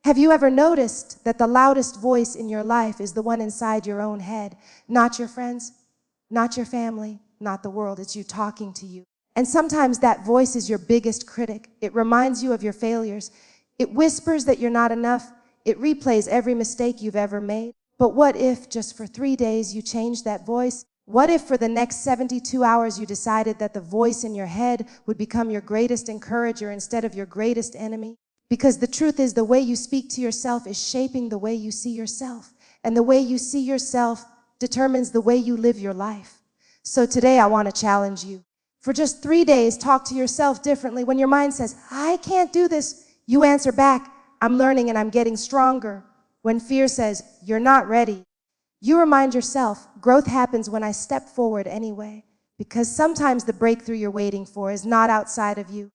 Have you ever noticed that the loudest voice in your life is the one inside your own head? Not your friends, not your family, not the world. It's you talking to you. And sometimes that voice is your biggest critic. It reminds you of your failures. It whispers that you're not enough. It replays every mistake you've ever made. But what if just for 3 days you changed that voice? What if for the next 72 hours you decided that the voice in your head would become your greatest encourager instead of your greatest enemy? Because the truth is, the way you speak to yourself is shaping the way you see yourself. And the way you see yourself determines the way you live your life. So today I want to challenge you. For just 3 days, talk to yourself differently. When your mind says, I can't do this, you answer back, I'm learning and I'm getting stronger. When fear says, you're not ready, you remind yourself, growth happens when I step forward anyway. Because sometimes the breakthrough you're waiting for is not outside of you.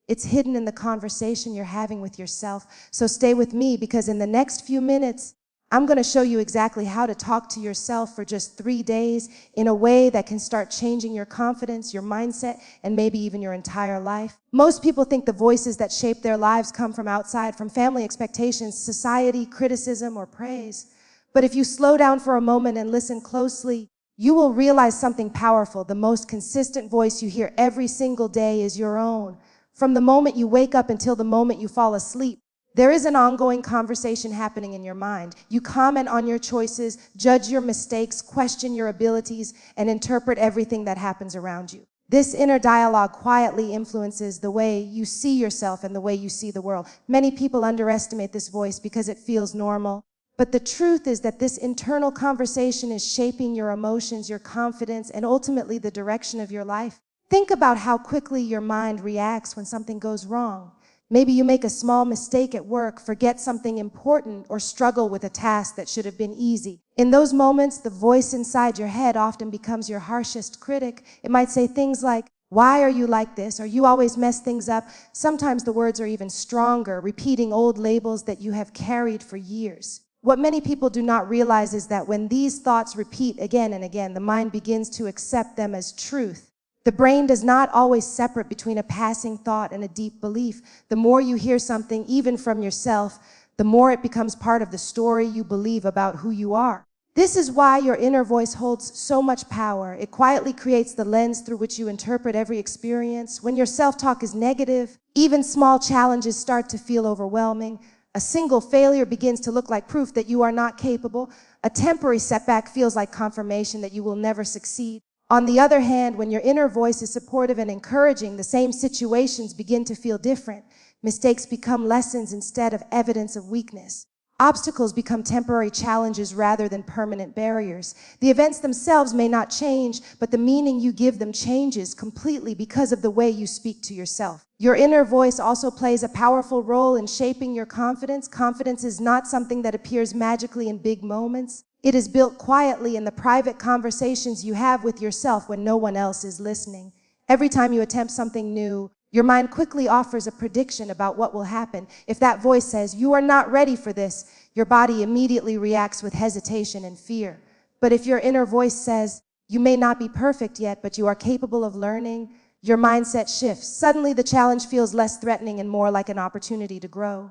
It's hidden in the conversation you're having with yourself. So stay with me, because in the next few minutes, I'm going to show you exactly how to talk to yourself for just 3 days in a way that can start changing your confidence, your mindset, and maybe even your entire life. Most people think the voices that shape their lives come from outside, from family expectations, society, criticism, or praise. But if you slow down for a moment and listen closely, you will realize something powerful. The most consistent voice you hear every single day is your own. From the moment you wake up until the moment you fall asleep, there is an ongoing conversation happening in your mind. You comment on your choices, judge your mistakes, question your abilities, and interpret everything that happens around you. This inner dialogue quietly influences the way you see yourself and the way you see the world. Many people underestimate this voice because it feels normal. But the truth is that this internal conversation is shaping your emotions, your confidence, and ultimately the direction of your life. Think about how quickly your mind reacts when something goes wrong. Maybe you make a small mistake at work, forget something important, or struggle with a task that should have been easy. In those moments, the voice inside your head often becomes your harshest critic. It might say things like, why are you like this? Or you always mess things up. Sometimes the words are even stronger, repeating old labels that you have carried for years. What many people do not realize is that when these thoughts repeat again and again, the mind begins to accept them as truth. The brain does not always separate between a passing thought and a deep belief. The more you hear something, even from yourself, the more it becomes part of the story you believe about who you are. This is why your inner voice holds so much power. It quietly creates the lens through which you interpret every experience. When your self-talk is negative, even small challenges start to feel overwhelming. A single failure begins to look like proof that you are not capable. A temporary setback feels like confirmation that you will never succeed. On the other hand, when your inner voice is supportive and encouraging, the same situations begin to feel different. Mistakes become lessons instead of evidence of weakness. Obstacles become temporary challenges rather than permanent barriers. The events themselves may not change, but the meaning you give them changes completely because of the way you speak to yourself. Your inner voice also plays a powerful role in shaping your confidence. Confidence is not something that appears magically in big moments. It is built quietly in the private conversations you have with yourself when no one else is listening. Every time you attempt something new, your mind quickly offers a prediction about what will happen. If that voice says, you are not ready for this, your body immediately reacts with hesitation and fear. But if your inner voice says, you may not be perfect yet, but you are capable of learning, your mindset shifts. Suddenly the challenge feels less threatening and more like an opportunity to grow.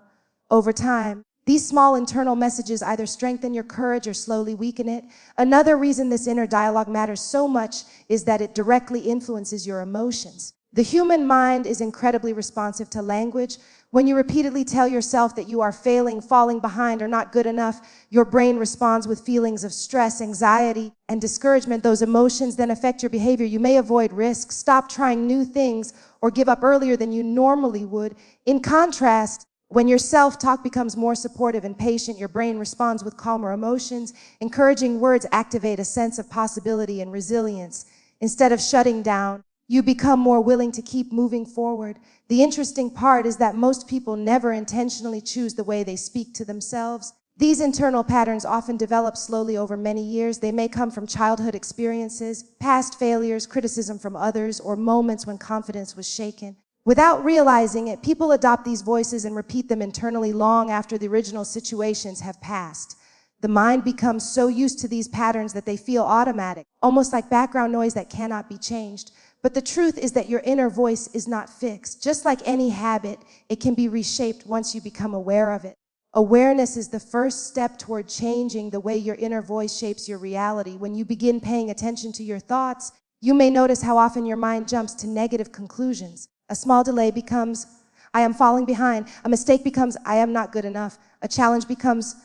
Over time, these small internal messages either strengthen your courage or slowly weaken it. Another reason this inner dialogue matters so much is that it directly influences your emotions. The human mind is incredibly responsive to language. When you repeatedly tell yourself that you are failing, falling behind, or not good enough, your brain responds with feelings of stress, anxiety, and discouragement. Those emotions then affect your behavior. You may avoid risks, stop trying new things, or give up earlier than you normally would. In contrast, when your self-talk becomes more supportive and patient, your brain responds with calmer emotions. Encouraging words activate a sense of possibility and resilience. Instead of shutting down, you become more willing to keep moving forward. The interesting part is that most people never intentionally choose the way they speak to themselves. These internal patterns often develop slowly over many years. They may come from childhood experiences, past failures, criticism from others, or moments when confidence was shaken. Without realizing it, people adopt these voices and repeat them internally long after the original situations have passed. The mind becomes so used to these patterns that they feel automatic, almost like background noise that cannot be changed. But the truth is that your inner voice is not fixed. Just like any habit, it can be reshaped once you become aware of it. Awareness is the first step toward changing the way your inner voice shapes your reality. When you begin paying attention to your thoughts, you may notice how often your mind jumps to negative conclusions. A small delay becomes, I am falling behind. A mistake becomes, I am not good enough. A challenge becomes,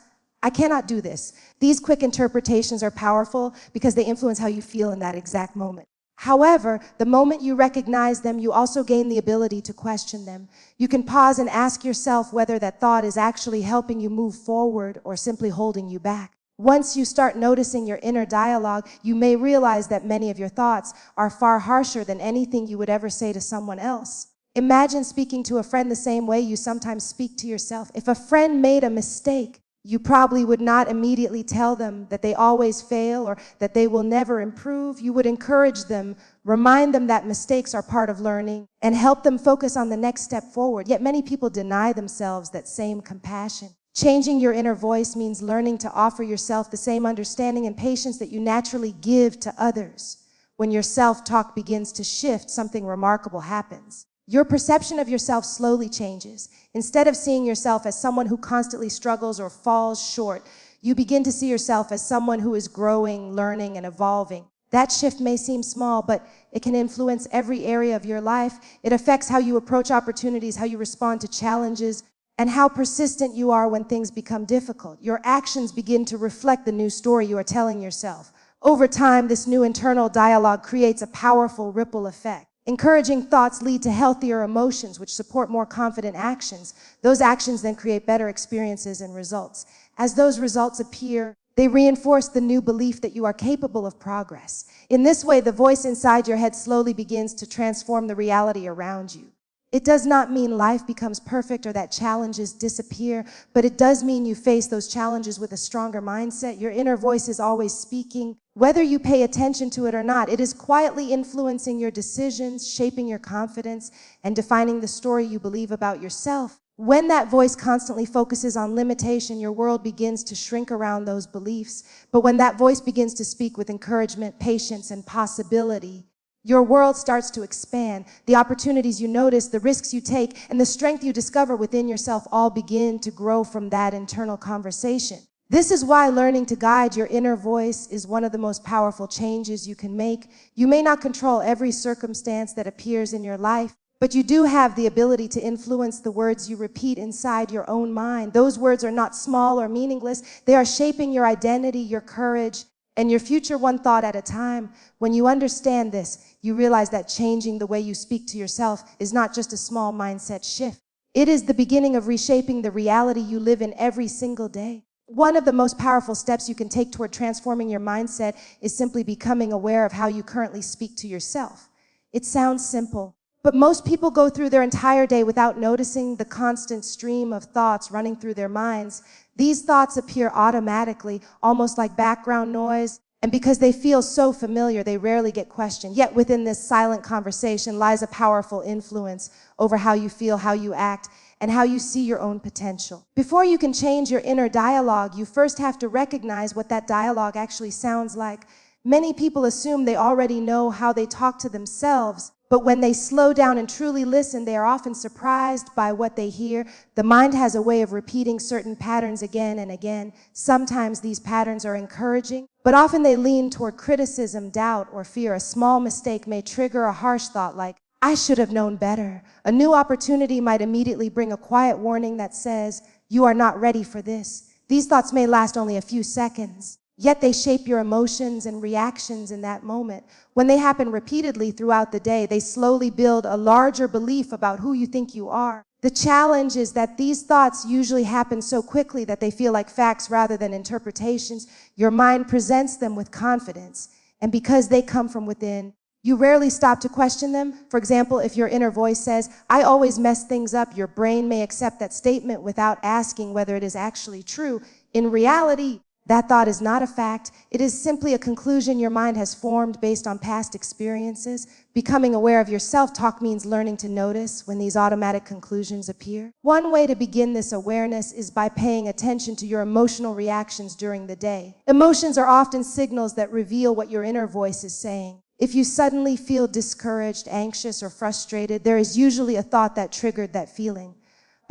I cannot do this. These quick interpretations are powerful because they influence how you feel in that exact moment. However, the moment you recognize them, you also gain the ability to question them. You can pause and ask yourself whether that thought is actually helping you move forward or simply holding you back. Once you start noticing your inner dialogue, you may realize that many of your thoughts are far harsher than anything you would ever say to someone else. Imagine speaking to a friend the same way you sometimes speak to yourself. If a friend made a mistake, you probably would not immediately tell them that they always fail or that they will never improve. You would encourage them, remind them that mistakes are part of learning, and help them focus on the next step forward. Yet many people deny themselves that same compassion. Changing your inner voice means learning to offer yourself the same understanding and patience that you naturally give to others. When your self-talk begins to shift, something remarkable happens. Your perception of yourself slowly changes. Instead of seeing yourself as someone who constantly struggles or falls short, you begin to see yourself as someone who is growing, learning, and evolving. That shift may seem small, but it can influence every area of your life. It affects how you approach opportunities, how you respond to challenges, and how persistent you are when things become difficult. Your actions begin to reflect the new story you are telling yourself. Over time, this new internal dialogue creates a powerful ripple effect. Encouraging thoughts lead to healthier emotions, which support more confident actions. Those actions then create better experiences and results. As those results appear, they reinforce the new belief that you are capable of progress. In this way, the voice inside your head slowly begins to transform the reality around you. It does not mean life becomes perfect or that challenges disappear, but it does mean you face those challenges with a stronger mindset. Your inner voice is always speaking. Whether you pay attention to it or not, it is quietly influencing your decisions, shaping your confidence, and defining the story you believe about yourself. When that voice constantly focuses on limitation, your world begins to shrink around those beliefs. But when that voice begins to speak with encouragement, patience, and possibility, your world starts to expand. The opportunities you notice, the risks you take, and the strength you discover within yourself all begin to grow from that internal conversation. This is why learning to guide your inner voice is one of the most powerful changes you can make. You may not control every circumstance that appears in your life, but you do have the ability to influence the words you repeat inside your own mind. Those words are not small or meaningless. They are shaping your identity, your courage, and your future one thought at a time. When you understand this, you realize that changing the way you speak to yourself is not just a small mindset shift. It is the beginning of reshaping the reality you live in every single day. One of the most powerful steps you can take toward transforming your mindset is simply becoming aware of how you currently speak to yourself. It sounds simple, but most people go through their entire day without noticing the constant stream of thoughts running through their minds. These thoughts appear automatically, almost like background noise, and because they feel so familiar, they rarely get questioned. Yet within this silent conversation lies a powerful influence over how you feel, how you act, and how you see your own potential. Before you can change your inner dialogue, you first have to recognize what that dialogue actually sounds like. Many people assume they already know how they talk to themselves, but when they slow down and truly listen, they are often surprised by what they hear. The mind has a way of repeating certain patterns again and again. Sometimes these patterns are encouraging, but often they lean toward criticism, doubt, or fear. A small mistake may trigger a harsh thought like, I should have known better. A new opportunity might immediately bring a quiet warning that says, you are not ready for this. These thoughts may last only a few seconds, yet they shape your emotions and reactions in that moment. When they happen repeatedly throughout the day, they slowly build a larger belief about who you think you are. The challenge is that these thoughts usually happen so quickly that they feel like facts rather than interpretations. Your mind presents them with confidence, and because they come from within, you rarely stop to question them. For example, if your inner voice says, I always mess things up, your brain may accept that statement without asking whether it is actually true. In reality, that thought is not a fact. It is simply a conclusion your mind has formed based on past experiences. Becoming aware of your self-talk means learning to notice when these automatic conclusions appear. One way to begin this awareness is by paying attention to your emotional reactions during the day. Emotions are often signals that reveal what your inner voice is saying. If you suddenly feel discouraged, anxious, or frustrated, there is usually a thought that triggered that feeling.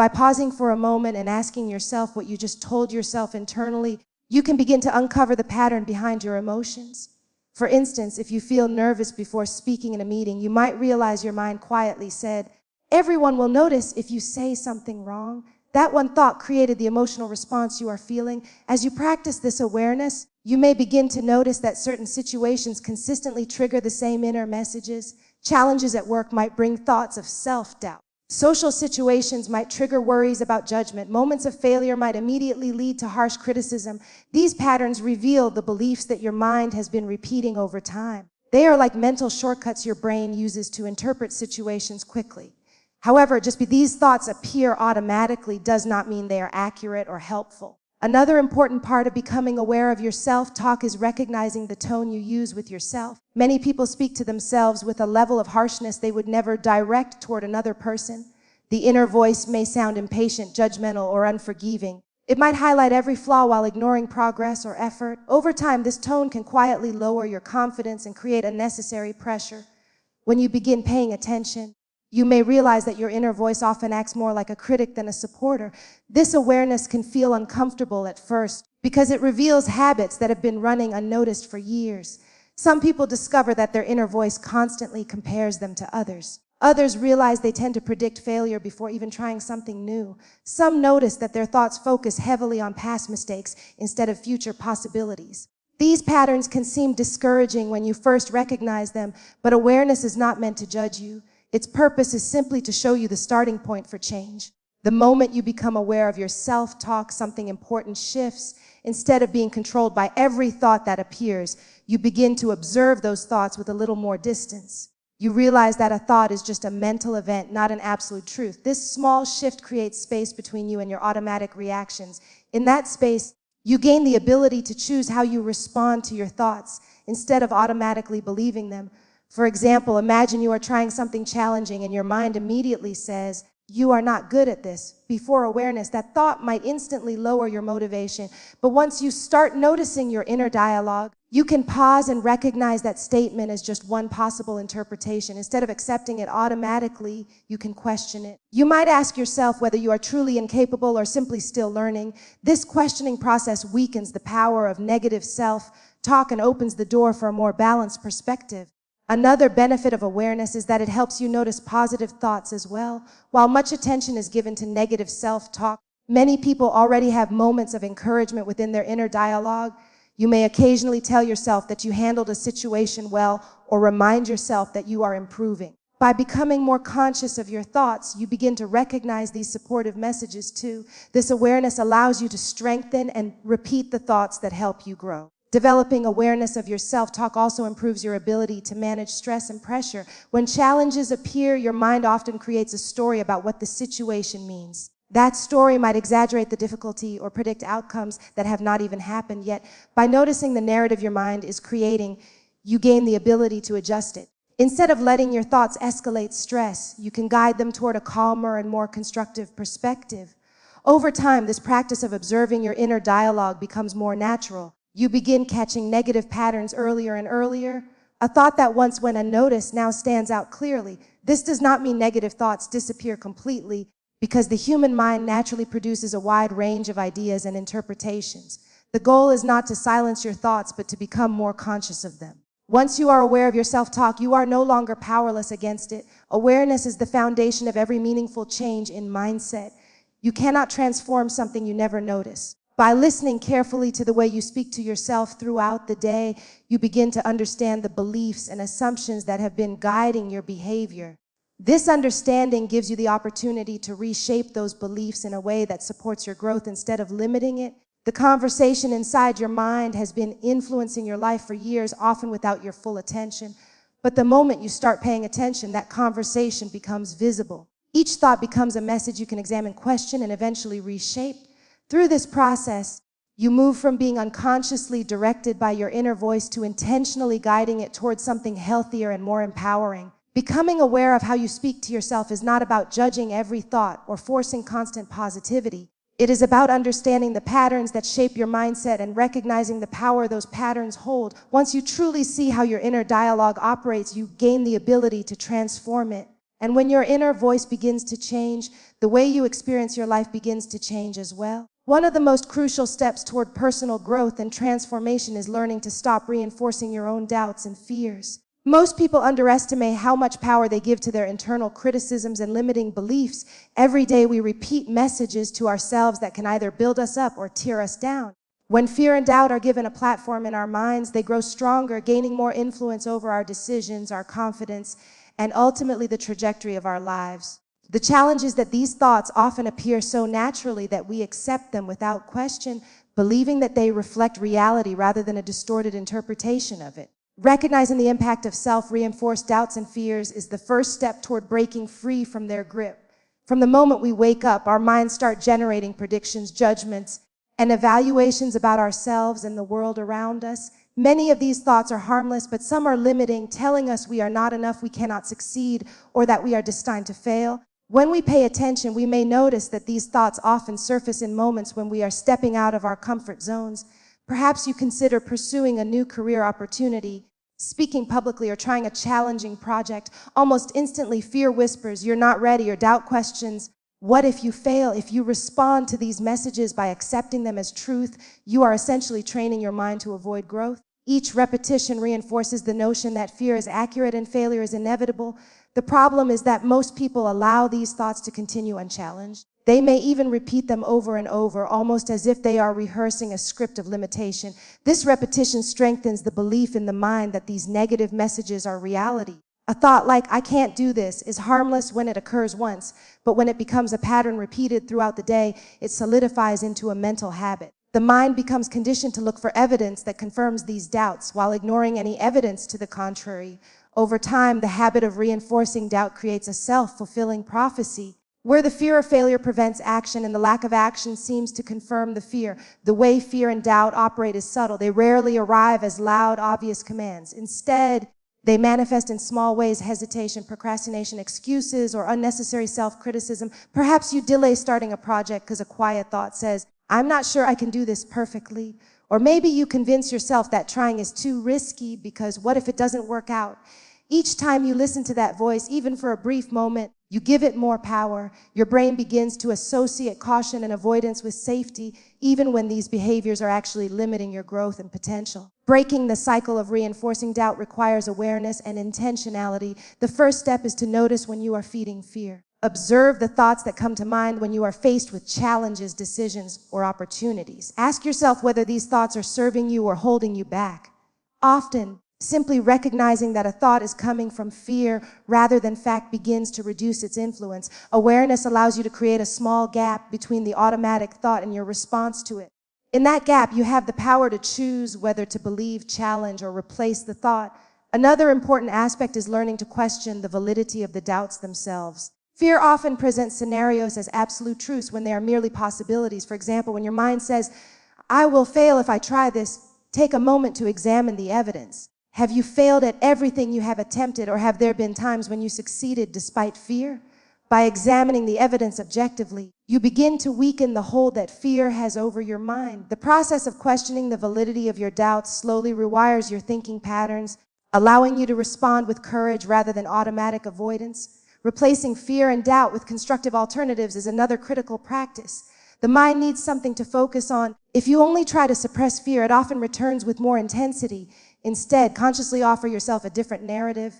By pausing for a moment and asking yourself what you just told yourself internally, you can begin to uncover the pattern behind your emotions. For instance, if you feel nervous before speaking in a meeting, you might realize your mind quietly said, "Everyone will notice if you say something wrong." That one thought created the emotional response you are feeling. As you practice this awareness, you may begin to notice that certain situations consistently trigger the same inner messages. Challenges at work might bring thoughts of self-doubt. Social situations might trigger worries about judgment. Moments of failure might immediately lead to harsh criticism. These patterns reveal the beliefs that your mind has been repeating over time. They are like mental shortcuts your brain uses to interpret situations quickly. However, these thoughts appear automatically does not mean they are accurate or helpful. Another important part of becoming aware of your self-talk is recognizing the tone you use with yourself. Many people speak to themselves with a level of harshness they would never direct toward another person. The inner voice may sound impatient, judgmental, or unforgiving. It might highlight every flaw while ignoring progress or effort. Over time, this tone can quietly lower your confidence and create unnecessary pressure. When you begin paying attention, you may realize that your inner voice often acts more like a critic than a supporter. This awareness can feel uncomfortable at first because it reveals habits that have been running unnoticed for years. Some people discover that their inner voice constantly compares them to others. Others realize they tend to predict failure before even trying something new. Some notice that their thoughts focus heavily on past mistakes instead of future possibilities. These patterns can seem discouraging when you first recognize them, but awareness is not meant to judge you. Its purpose is simply to show you the starting point for change. The moment you become aware of your self-talk, something important shifts. Instead of being controlled by every thought that appears, you begin to observe those thoughts with a little more distance. You realize that a thought is just a mental event, not an absolute truth. This small shift creates space between you and your automatic reactions. In that space, you gain the ability to choose how you respond to your thoughts instead of automatically believing them. For example, imagine you are trying something challenging and your mind immediately says, "You are not good at this." Before awareness, that thought might instantly lower your motivation. But once you start noticing your inner dialogue, you can pause and recognize that statement as just one possible interpretation. Instead of accepting it automatically, you can question it. You might ask yourself whether you are truly incapable or simply still learning. This questioning process weakens the power of negative self-talk and opens the door for a more balanced perspective. Another benefit of awareness is that it helps you notice positive thoughts as well. While much attention is given to negative self-talk, many people already have moments of encouragement within their inner dialogue. You may occasionally tell yourself that you handled a situation well or remind yourself that you are improving. By becoming more conscious of your thoughts, you begin to recognize these supportive messages too. This awareness allows you to strengthen and repeat the thoughts that help you grow. Developing awareness of your self-talk also improves your ability to manage stress and pressure. When challenges appear, your mind often creates a story about what the situation means. That story might exaggerate the difficulty or predict outcomes that have not even happened yet. By noticing the narrative your mind is creating, you gain the ability to adjust it. Instead of letting your thoughts escalate stress, you can guide them toward a calmer and more constructive perspective. Over time, this practice of observing your inner dialogue becomes more natural. You begin catching negative patterns earlier and earlier. A thought that once went unnoticed now stands out clearly. This does not mean negative thoughts disappear completely, because the human mind naturally produces a wide range of ideas and interpretations. The goal is not to silence your thoughts, but to become more conscious of them. Once you are aware of your self-talk, you are no longer powerless against it. Awareness is the foundation of every meaningful change in mindset. You cannot transform something you never notice. By listening carefully to the way you speak to yourself throughout the day, you begin to understand the beliefs and assumptions that have been guiding your behavior. This understanding gives you the opportunity to reshape those beliefs in a way that supports your growth instead of limiting it. The conversation inside your mind has been influencing your life for years, often without your full attention. But the moment you start paying attention, that conversation becomes visible. Each thought becomes a message you can examine, question, and eventually reshape. Through this process, you move from being unconsciously directed by your inner voice to intentionally guiding it towards something healthier and more empowering. Becoming aware of how you speak to yourself is not about judging every thought or forcing constant positivity. It is about understanding the patterns that shape your mindset and recognizing the power those patterns hold. Once you truly see how your inner dialogue operates, you gain the ability to transform it. And when your inner voice begins to change, the way you experience your life begins to change as well. One of the most crucial steps toward personal growth and transformation is learning to stop reinforcing your own doubts and fears. Most people underestimate how much power they give to their internal criticisms and limiting beliefs. Every day we repeat messages to ourselves that can either build us up or tear us down. When fear and doubt are given a platform in our minds, they grow stronger, gaining more influence over our decisions, our confidence, and ultimately the trajectory of our lives. The challenge is that these thoughts often appear so naturally that we accept them without question, believing that they reflect reality rather than a distorted interpretation of it. Recognizing the impact of self-reinforced doubts and fears is the first step toward breaking free from their grip. From the moment we wake up, our minds start generating predictions, judgments, and evaluations about ourselves and the world around us. Many of these thoughts are harmless, but some are limiting, telling us we are not enough, we cannot succeed, or that we are destined to fail. When we pay attention, we may notice that these thoughts often surface in moments when we are stepping out of our comfort zones. Perhaps you consider pursuing a new career opportunity, speaking publicly, or trying a challenging project. Almost instantly, fear whispers, you're not ready, or doubt questions, what if you fail? If you respond to these messages by accepting them as truth, you are essentially training your mind to avoid growth. Each repetition reinforces the notion that fear is accurate and failure is inevitable. The problem is that most people allow these thoughts to continue unchallenged. They may even repeat them over and over, almost as if they are rehearsing a script of limitation. This repetition strengthens the belief in the mind that these negative messages are reality. A thought like, I can't do this, is harmless when it occurs once, but when it becomes a pattern repeated throughout the day, it solidifies into a mental habit. The mind becomes conditioned to look for evidence that confirms these doubts, while ignoring any evidence to the contrary. Over time, the habit of reinforcing doubt creates a self-fulfilling prophecy, where the fear of failure prevents action and the lack of action seems to confirm the fear. The way fear and doubt operate is subtle. They rarely arrive as loud, obvious commands. Instead, they manifest in small ways: hesitation, procrastination, excuses, or unnecessary self-criticism. Perhaps you delay starting a project because a quiet thought says, I'm not sure I can do this perfectly. Or maybe you convince yourself that trying is too risky because what if it doesn't work out? Each time you listen to that voice, even for a brief moment, you give it more power. Your brain begins to associate caution and avoidance with safety, even when these behaviors are actually limiting your growth and potential. Breaking the cycle of reinforcing doubt requires awareness and intentionality. The first step is to notice when you are feeding fear. Observe the thoughts that come to mind when you are faced with challenges, decisions, or opportunities. Ask yourself whether these thoughts are serving you or holding you back. Often, simply recognizing that a thought is coming from fear rather than fact begins to reduce its influence. Awareness allows you to create a small gap between the automatic thought and your response to it. In that gap, you have the power to choose whether to believe, challenge, or replace the thought. Another important aspect is learning to question the validity of the doubts themselves. Fear often presents scenarios as absolute truths when they are merely possibilities. For example, when your mind says, I will fail if I try this, take a moment to examine the evidence. Have you failed at everything you have attempted, or have there been times when you succeeded despite fear? By examining the evidence objectively, you begin to weaken the hold that fear has over your mind. The process of questioning the validity of your doubts slowly rewires your thinking patterns, allowing you to respond with courage rather than automatic avoidance. Replacing fear and doubt with constructive alternatives is another critical practice. The mind needs something to focus on. If you only try to suppress fear, it often returns with more intensity. Instead, consciously offer yourself a different narrative.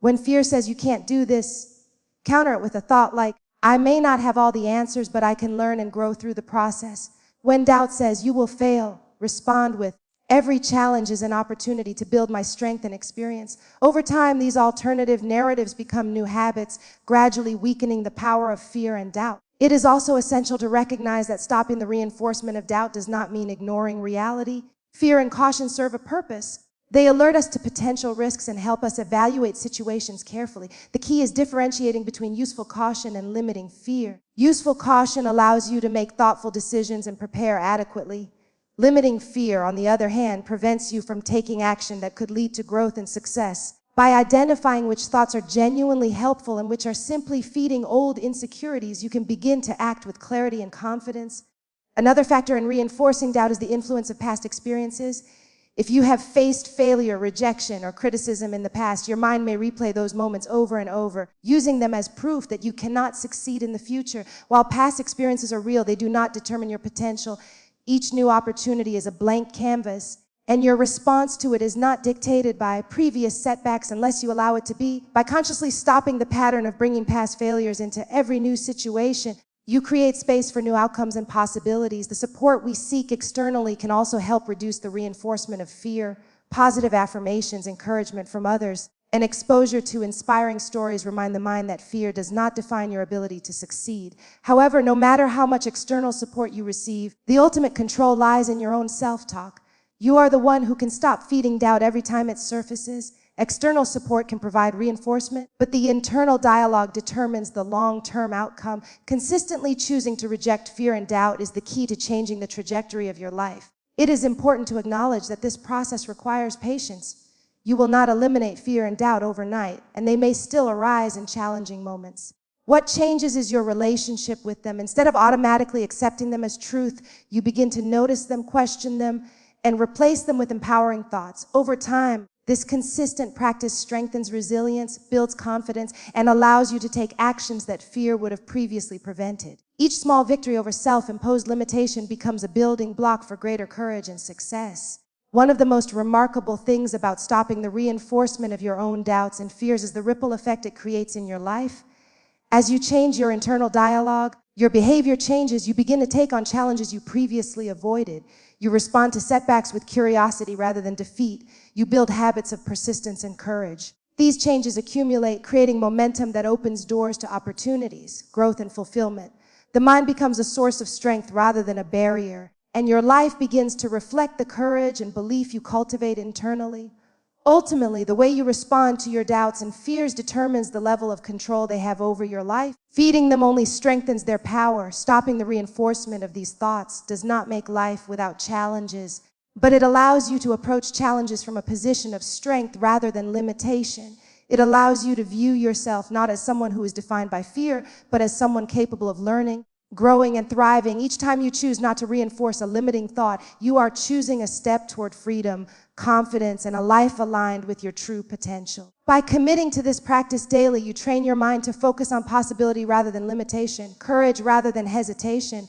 When fear says you can't do this, counter it with a thought like, I may not have all the answers, but I can learn and grow through the process. When doubt says you will fail, respond with, every challenge is an opportunity to build my strength and experience. Over time, these alternative narratives become new habits, gradually weakening the power of fear and doubt. It is also essential to recognize that stopping the reinforcement of doubt does not mean ignoring reality. Fear and caution serve a purpose. They alert us to potential risks and help us evaluate situations carefully. The key is differentiating between useful caution and limiting fear. Useful caution allows you to make thoughtful decisions and prepare adequately. Limiting fear, on the other hand, prevents you from taking action that could lead to growth and success. By identifying which thoughts are genuinely helpful and which are simply feeding old insecurities, you can begin to act with clarity and confidence. Another factor in reinforcing doubt is the influence of past experiences. If you have faced failure, rejection, or criticism in the past, your mind may replay those moments over and over, using them as proof that you cannot succeed in the future. While past experiences are real, they do not determine your potential. Each new opportunity is a blank canvas, and your response to it is not dictated by previous setbacks unless you allow it to be. By consciously stopping the pattern of bringing past failures into every new situation, you create space for new outcomes and possibilities. The support we seek externally can also help reduce the reinforcement of fear. Positive affirmations, encouragement from others, and exposure to inspiring stories remind the mind that fear does not define your ability to succeed. However, no matter how much external support you receive, the ultimate control lies in your own self-talk. You are the one who can stop feeding doubt every time it surfaces. External support can provide reinforcement, but the internal dialogue determines the long-term outcome. Consistently choosing to reject fear and doubt is the key to changing the trajectory of your life. It is important to acknowledge that this process requires patience. You will not eliminate fear and doubt overnight, and they may still arise in challenging moments. What changes is your relationship with them. Instead of automatically accepting them as truth, you begin to notice them, question them, and replace them with empowering thoughts. Over time, this consistent practice strengthens resilience, builds confidence, and allows you to take actions that fear would have previously prevented. Each small victory over self-imposed limitation becomes a building block for greater courage and success. One of the most remarkable things about stopping the reinforcement of your own doubts and fears is the ripple effect it creates in your life. As you change your internal dialogue, your behavior changes. You begin to take on challenges you previously avoided. You respond to setbacks with curiosity rather than defeat. You build habits of persistence and courage. These changes accumulate, creating momentum that opens doors to opportunities, growth, and fulfillment. The mind becomes a source of strength rather than a barrier, and your life begins to reflect the courage and belief you cultivate internally. Ultimately, the way you respond to your doubts and fears determines the level of control they have over your life. Feeding them only strengthens their power. Stopping the reinforcement of these thoughts does not make life without challenges, but it allows you to approach challenges from a position of strength rather than limitation. It allows you to view yourself not as someone who is defined by fear, but as someone capable of learning, growing, and thriving. Each time you choose not to reinforce a limiting thought, you are choosing a step toward freedom, confidence, and a life aligned with your true potential. By committing to this practice daily, you train your mind to focus on possibility rather than limitation, courage rather than hesitation,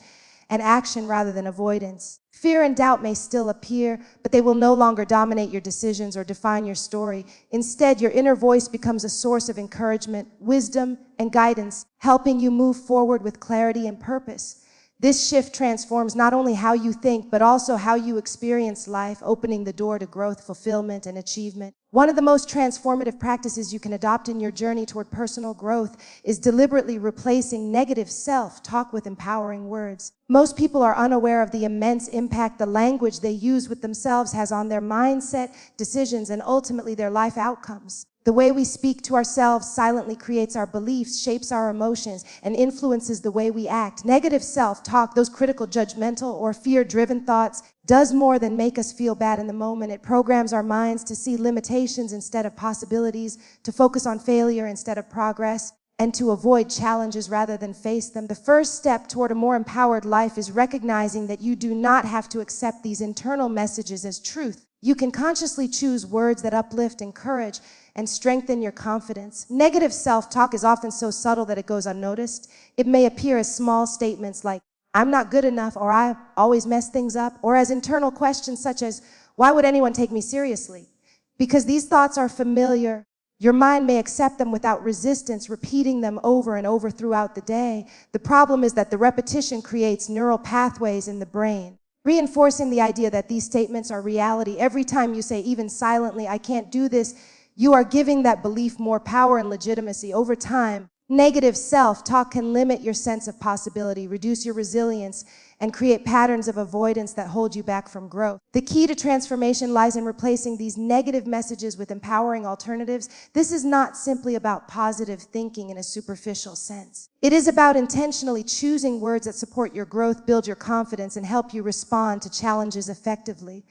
and action rather than avoidance. Fear and doubt may still appear, but they will no longer dominate your decisions or define your story. Instead, your inner voice becomes a source of encouragement, wisdom, and guidance, helping you move forward with clarity and purpose. This shift transforms not only how you think, but also how you experience life, opening the door to growth, fulfillment, and achievement. One of the most transformative practices you can adopt in your journey toward personal growth is deliberately replacing negative self-talk with empowering words. Most people are unaware of the immense impact the language they use with themselves has on their mindset, decisions, and ultimately their life outcomes. The way we speak to ourselves silently creates our beliefs, shapes our emotions, and influences the way we act. Negative self-talk, those critical, judgmental, or fear-driven thoughts, does more than make us feel bad in the moment. It programs our minds to see limitations instead of possibilities, to focus on failure instead of progress, and to avoid challenges rather than face them. The first step toward a more empowered life is recognizing that you do not have to accept these internal messages as truth. You can consciously choose words that uplift, encourage, and strengthen your confidence. Negative self-talk is often so subtle that it goes unnoticed. It may appear as small statements like, "I'm not good enough," or "I always mess things up," or as internal questions such as, "Why would anyone take me seriously?" Because these thoughts are familiar, your mind may accept them without resistance, repeating them over and over throughout the day. The problem is that the repetition creates neural pathways in the brain, reinforcing the idea that these statements are reality. Every time you say, even silently, "I can't do this," you are giving that belief more power and legitimacy. Over time, negative self-talk can limit your sense of possibility, reduce your resilience, and create patterns of avoidance that hold you back from growth. The key to transformation lies in replacing these negative messages with empowering alternatives. This is not simply about positive thinking in a superficial sense. It is about intentionally choosing words that support your growth, build your confidence, and help you respond to challenges effectively.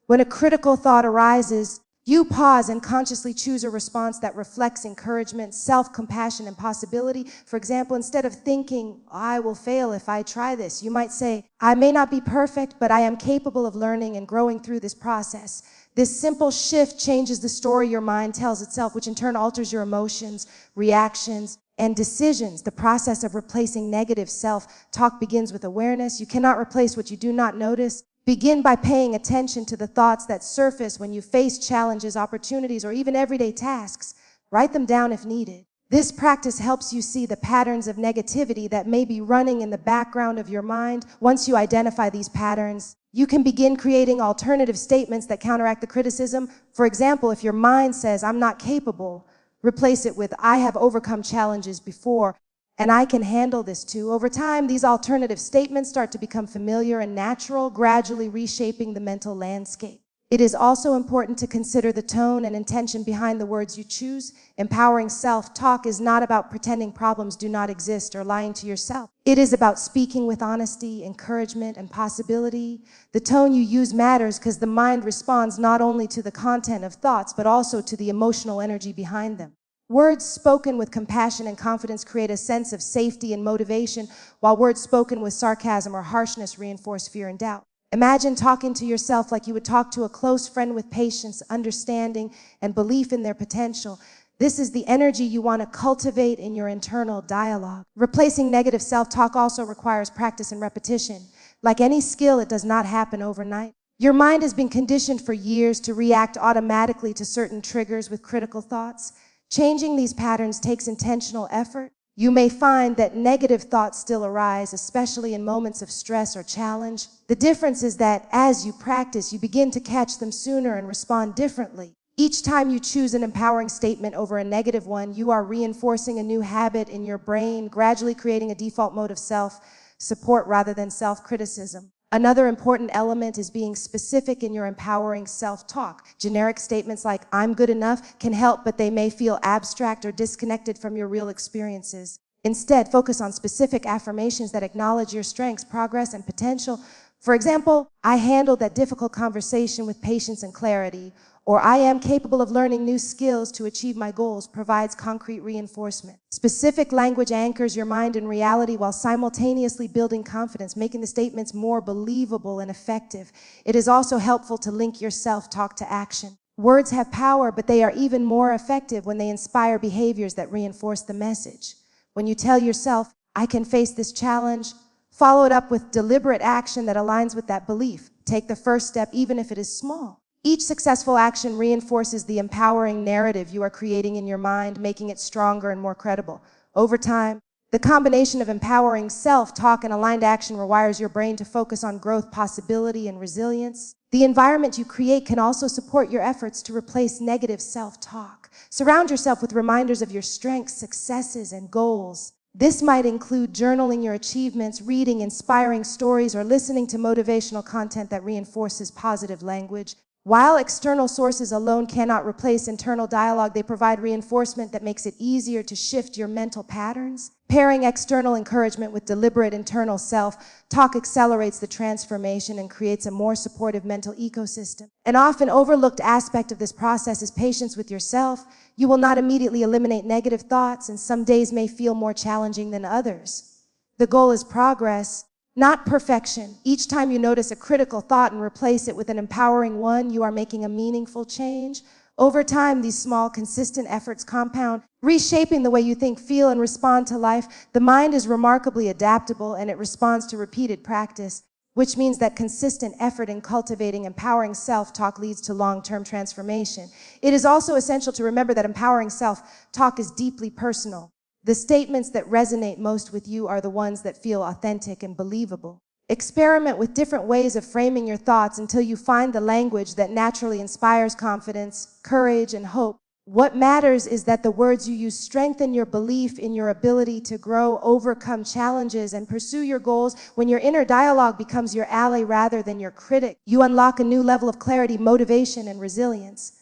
When a critical thought arises, You pause and consciously choose a response that reflects encouragement, self-compassion, and possibility. For example, instead of thinking, I will fail if I try this, you might say, I may not be perfect, but I am capable of learning and growing through this process. This simple shift changes the story your mind tells itself, which in turn alters your emotions, reactions, and decisions. The process of replacing negative self-talk begins with awareness. You cannot replace what you do not notice. Begin by paying attention to the thoughts that surface when you face challenges, opportunities, or even everyday tasks. Write them down if needed. This practice helps you see the patterns of negativity that may be running in the background of your mind. Once you identify these patterns, you can begin creating alternative statements that counteract the criticism. For example, if your mind says, I'm not capable, replace it with, I have overcome challenges before, and I can handle this too. Over time, these alternative statements start to become familiar and natural, gradually reshaping the mental landscape. It is also important to consider the tone and intention behind the words you choose. Empowering self-talk is not about pretending problems do not exist or lying to yourself. It is about speaking with honesty, encouragement, and possibility. The tone you use matters because the mind responds not only to the content of thoughts, but also to the emotional energy behind them. Words spoken with compassion and confidence create a sense of safety and motivation, while words spoken with sarcasm or harshness reinforce fear and doubt. Imagine talking to yourself like you would talk to a close friend with patience, understanding, and belief in their potential. This is the energy you want to cultivate in your internal dialogue. Replacing negative self-talk also requires practice and repetition. Like any skill, it does not happen overnight. Your mind has been conditioned for years to react automatically to certain triggers with critical thoughts. Changing these patterns takes intentional effort. You may find that negative thoughts still arise, especially in moments of stress or challenge. The difference is that as you practice, you begin to catch them sooner and respond differently. Each time you choose an empowering statement over a negative one, you are reinforcing a new habit in your brain, gradually creating a default mode of self-support rather than self-criticism. Another important element is being specific in your empowering self-talk. Generic statements like, I'm good enough, can help, but they may feel abstract or disconnected from your real experiences. Instead, focus on specific affirmations that acknowledge your strengths, progress, and potential. For example, I handled that difficult conversation with patience and clarity, or I am capable of learning new skills to achieve my goals, provides concrete reinforcement. Specific language anchors your mind in reality while simultaneously building confidence, making the statements more believable and effective. It is also helpful to link your self-talk to action. Words have power, but they are even more effective when they inspire behaviors that reinforce the message. When you tell yourself, I can face this challenge, follow it up with deliberate action that aligns with that belief. Take the first step, even if it is small. Each successful action reinforces the empowering narrative you are creating in your mind, making it stronger and more credible. Over time, the combination of empowering self-talk and aligned action rewires your brain to focus on growth, possibility, and resilience. The environment you create can also support your efforts to replace negative self-talk. Surround yourself with reminders of your strengths, successes, and goals. This might include journaling your achievements, reading inspiring stories, or listening to motivational content that reinforces positive language. While external sources alone cannot replace internal dialogue, they provide reinforcement that makes it easier to shift your mental patterns. Pairing external encouragement with deliberate internal self-talk accelerates the transformation and creates a more supportive mental ecosystem. An often overlooked aspect of this process is patience with yourself. You will not immediately eliminate negative thoughts, and some days may feel more challenging than others. The goal is progress, not perfection. Each time you notice a critical thought and replace it with an empowering one, you are making a meaningful change. Over time, these small, consistent efforts compound, reshaping the way you think, feel, and respond to life. The mind is remarkably adaptable, and it responds to repeated practice, which means that consistent effort in cultivating empowering self-talk leads to long-term transformation. It is also essential to remember that empowering self-talk is deeply personal. The statements that resonate most with you are the ones that feel authentic and believable. Experiment with different ways of framing your thoughts until you find the language that naturally inspires confidence, courage, and hope. What matters is that the words you use strengthen your belief in your ability to grow, overcome challenges, and pursue your goals. When your inner dialogue becomes your ally rather than your critic, you unlock a new level of clarity, motivation, and resilience.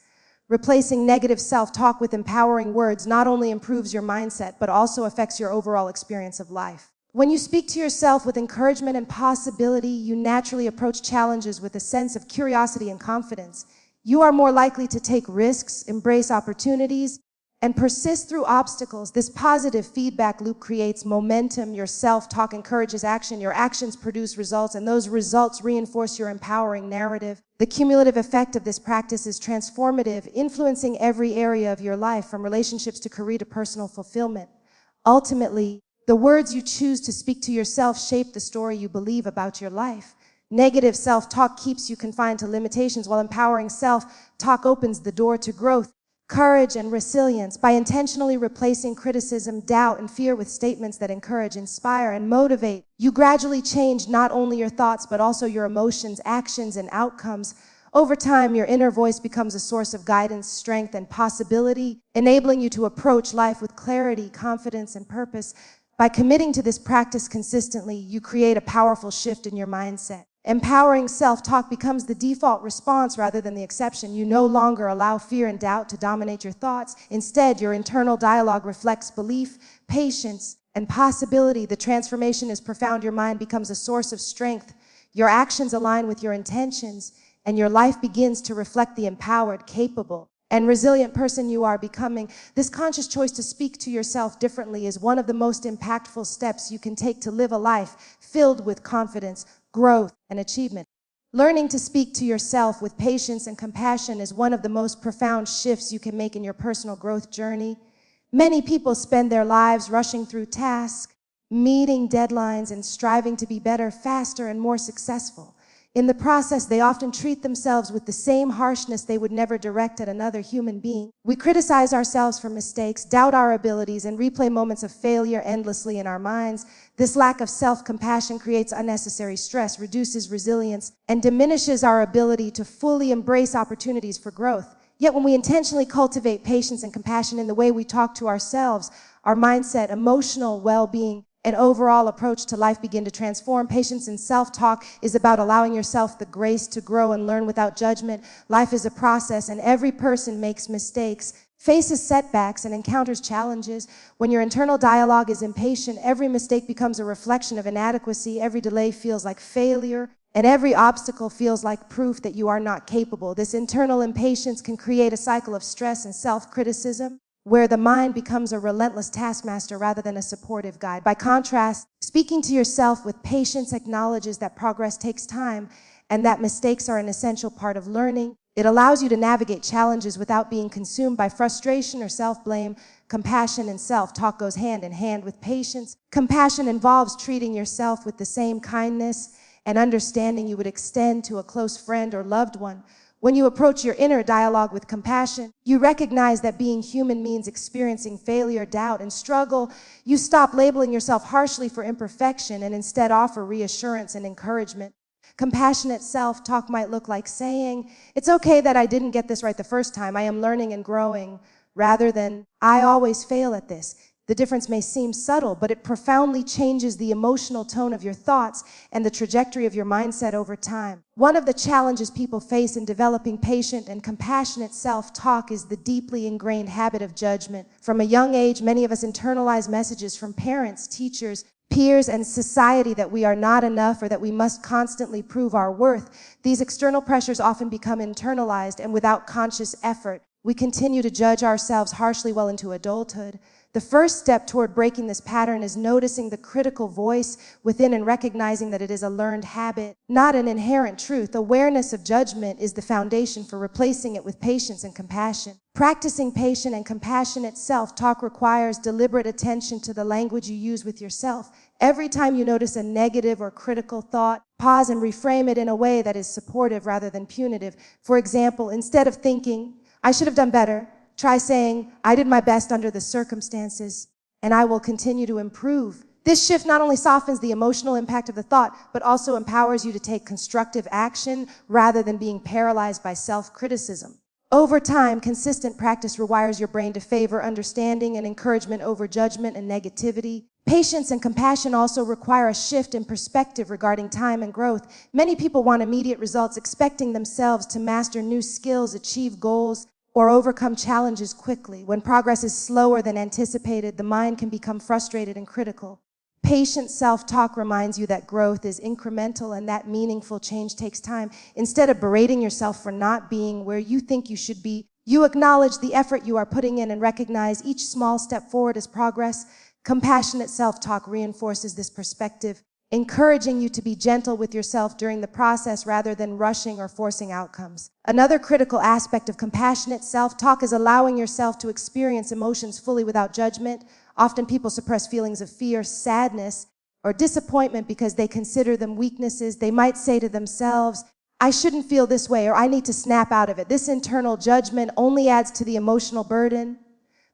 Replacing negative self-talk with empowering words not only improves your mindset, but also affects your overall experience of life. When you speak to yourself with encouragement and possibility, you naturally approach challenges with a sense of curiosity and confidence. You are more likely to take risks, embrace opportunities, and persist through obstacles. This positive feedback loop creates momentum. Your self-talk encourages action. Your actions produce results, and those results reinforce your empowering narrative. The cumulative effect of this practice is transformative, influencing every area of your life, from relationships to career to personal fulfillment. Ultimately, the words you choose to speak to yourself shape the story you believe about your life. Negative self-talk keeps you confined to limitations, while empowering self-talk opens the door to growth, courage, and resilience. By intentionally replacing criticism, doubt, and fear with statements that encourage, inspire, and motivate, you gradually change not only your thoughts, but also your emotions, actions, and outcomes. Over time, your inner voice becomes a source of guidance, strength, and possibility, enabling you to approach life with clarity, confidence, and purpose. By committing to this practice consistently, you create a powerful shift in your mindset. Empowering self-talk becomes the default response rather than the exception. You no longer allow fear and doubt to dominate your thoughts. Instead, your internal dialogue reflects belief, patience, and possibility. The transformation is profound. Your mind becomes a source of strength. Your actions align with your intentions, and your life begins to reflect the empowered, capable, and resilient person you are becoming. This conscious choice to speak to yourself differently is one of the most impactful steps you can take to live a life filled with confidence, growth, and achievement. Learning to speak to yourself with patience and compassion is one of the most profound shifts you can make in your personal growth journey. Many people spend their lives rushing through tasks, meeting deadlines, and striving to be better, faster, and more successful. In the process, they often treat themselves with the same harshness they would never direct at another human being. We criticize ourselves for mistakes, doubt our abilities, and replay moments of failure endlessly in our minds. This lack of self-compassion creates unnecessary stress, reduces resilience, and diminishes our ability to fully embrace opportunities for growth. Yet when we intentionally cultivate patience and compassion in the way we talk to ourselves, our mindset, emotional well-being, and overall approach to life begin to transform. Patience and self-talk is about allowing yourself the grace to grow and learn without judgment. Life is a process, and every person makes mistakes, faces setbacks, and encounters challenges. When your internal dialogue is impatient, every mistake becomes a reflection of inadequacy, every delay feels like failure, and every obstacle feels like proof that you are not capable. This internal impatience can create a cycle of stress and self-criticism, where the mind becomes a relentless taskmaster rather than a supportive guide. By contrast, speaking to yourself with patience acknowledges that progress takes time and that mistakes are an essential part of learning. It allows you to navigate challenges without being consumed by frustration or self-blame. Compassion and self-talk goes hand in hand with patience. Compassion involves treating yourself with the same kindness and understanding you would extend to a close friend or loved one. When you approach your inner dialogue with compassion, you recognize that being human means experiencing failure, doubt, and struggle. You stop labeling yourself harshly for imperfection and instead offer reassurance and encouragement. Compassionate self-talk might look like saying, "It's okay that I didn't get this right the first time. I am learning and growing," rather than, "I always fail at this." The difference may seem subtle, but it profoundly changes the emotional tone of your thoughts and the trajectory of your mindset over time. One of the challenges people face in developing patient and compassionate self-talk is the deeply ingrained habit of judgment. From a young age, many of us internalize messages from parents, teachers, peers, and society that we are not enough or that we must constantly prove our worth. These external pressures often become internalized, and without conscious effort, we continue to judge ourselves harshly well into adulthood. The first step toward breaking this pattern is noticing the critical voice within and recognizing that it is a learned habit, not an inherent truth. Awareness of judgment is the foundation for replacing it with patience and compassion. Practicing patient and compassionate self-talk requires deliberate attention to the language you use with yourself. Every time you notice a negative or critical thought, pause and reframe it in a way that is supportive rather than punitive. For example, instead of thinking, "I should have done better," try saying, "I did my best under the circumstances, and I will continue to improve." This shift not only softens the emotional impact of the thought, but also empowers you to take constructive action rather than being paralyzed by self-criticism. Over time, consistent practice rewires your brain to favor understanding and encouragement over judgment and negativity. Patience and compassion also require a shift in perspective regarding time and growth. Many people want immediate results, expecting themselves to master new skills, achieve goals, or overcome challenges quickly. When progress is slower than anticipated, the mind can become frustrated and critical. Patient self-talk reminds you that growth is incremental and that meaningful change takes time. Instead of berating yourself for not being where you think you should be, you acknowledge the effort you are putting in and recognize each small step forward as progress. Compassionate self-talk reinforces this perspective, encouraging you to be gentle with yourself during the process rather than rushing or forcing outcomes. Another critical aspect of compassionate self-talk is allowing yourself to experience emotions fully without judgment. Often people suppress feelings of fear, sadness, or disappointment because they consider them weaknesses. They might say to themselves, I shouldn't feel this way, or I need to snap out of it. This internal judgment only adds to the emotional burden.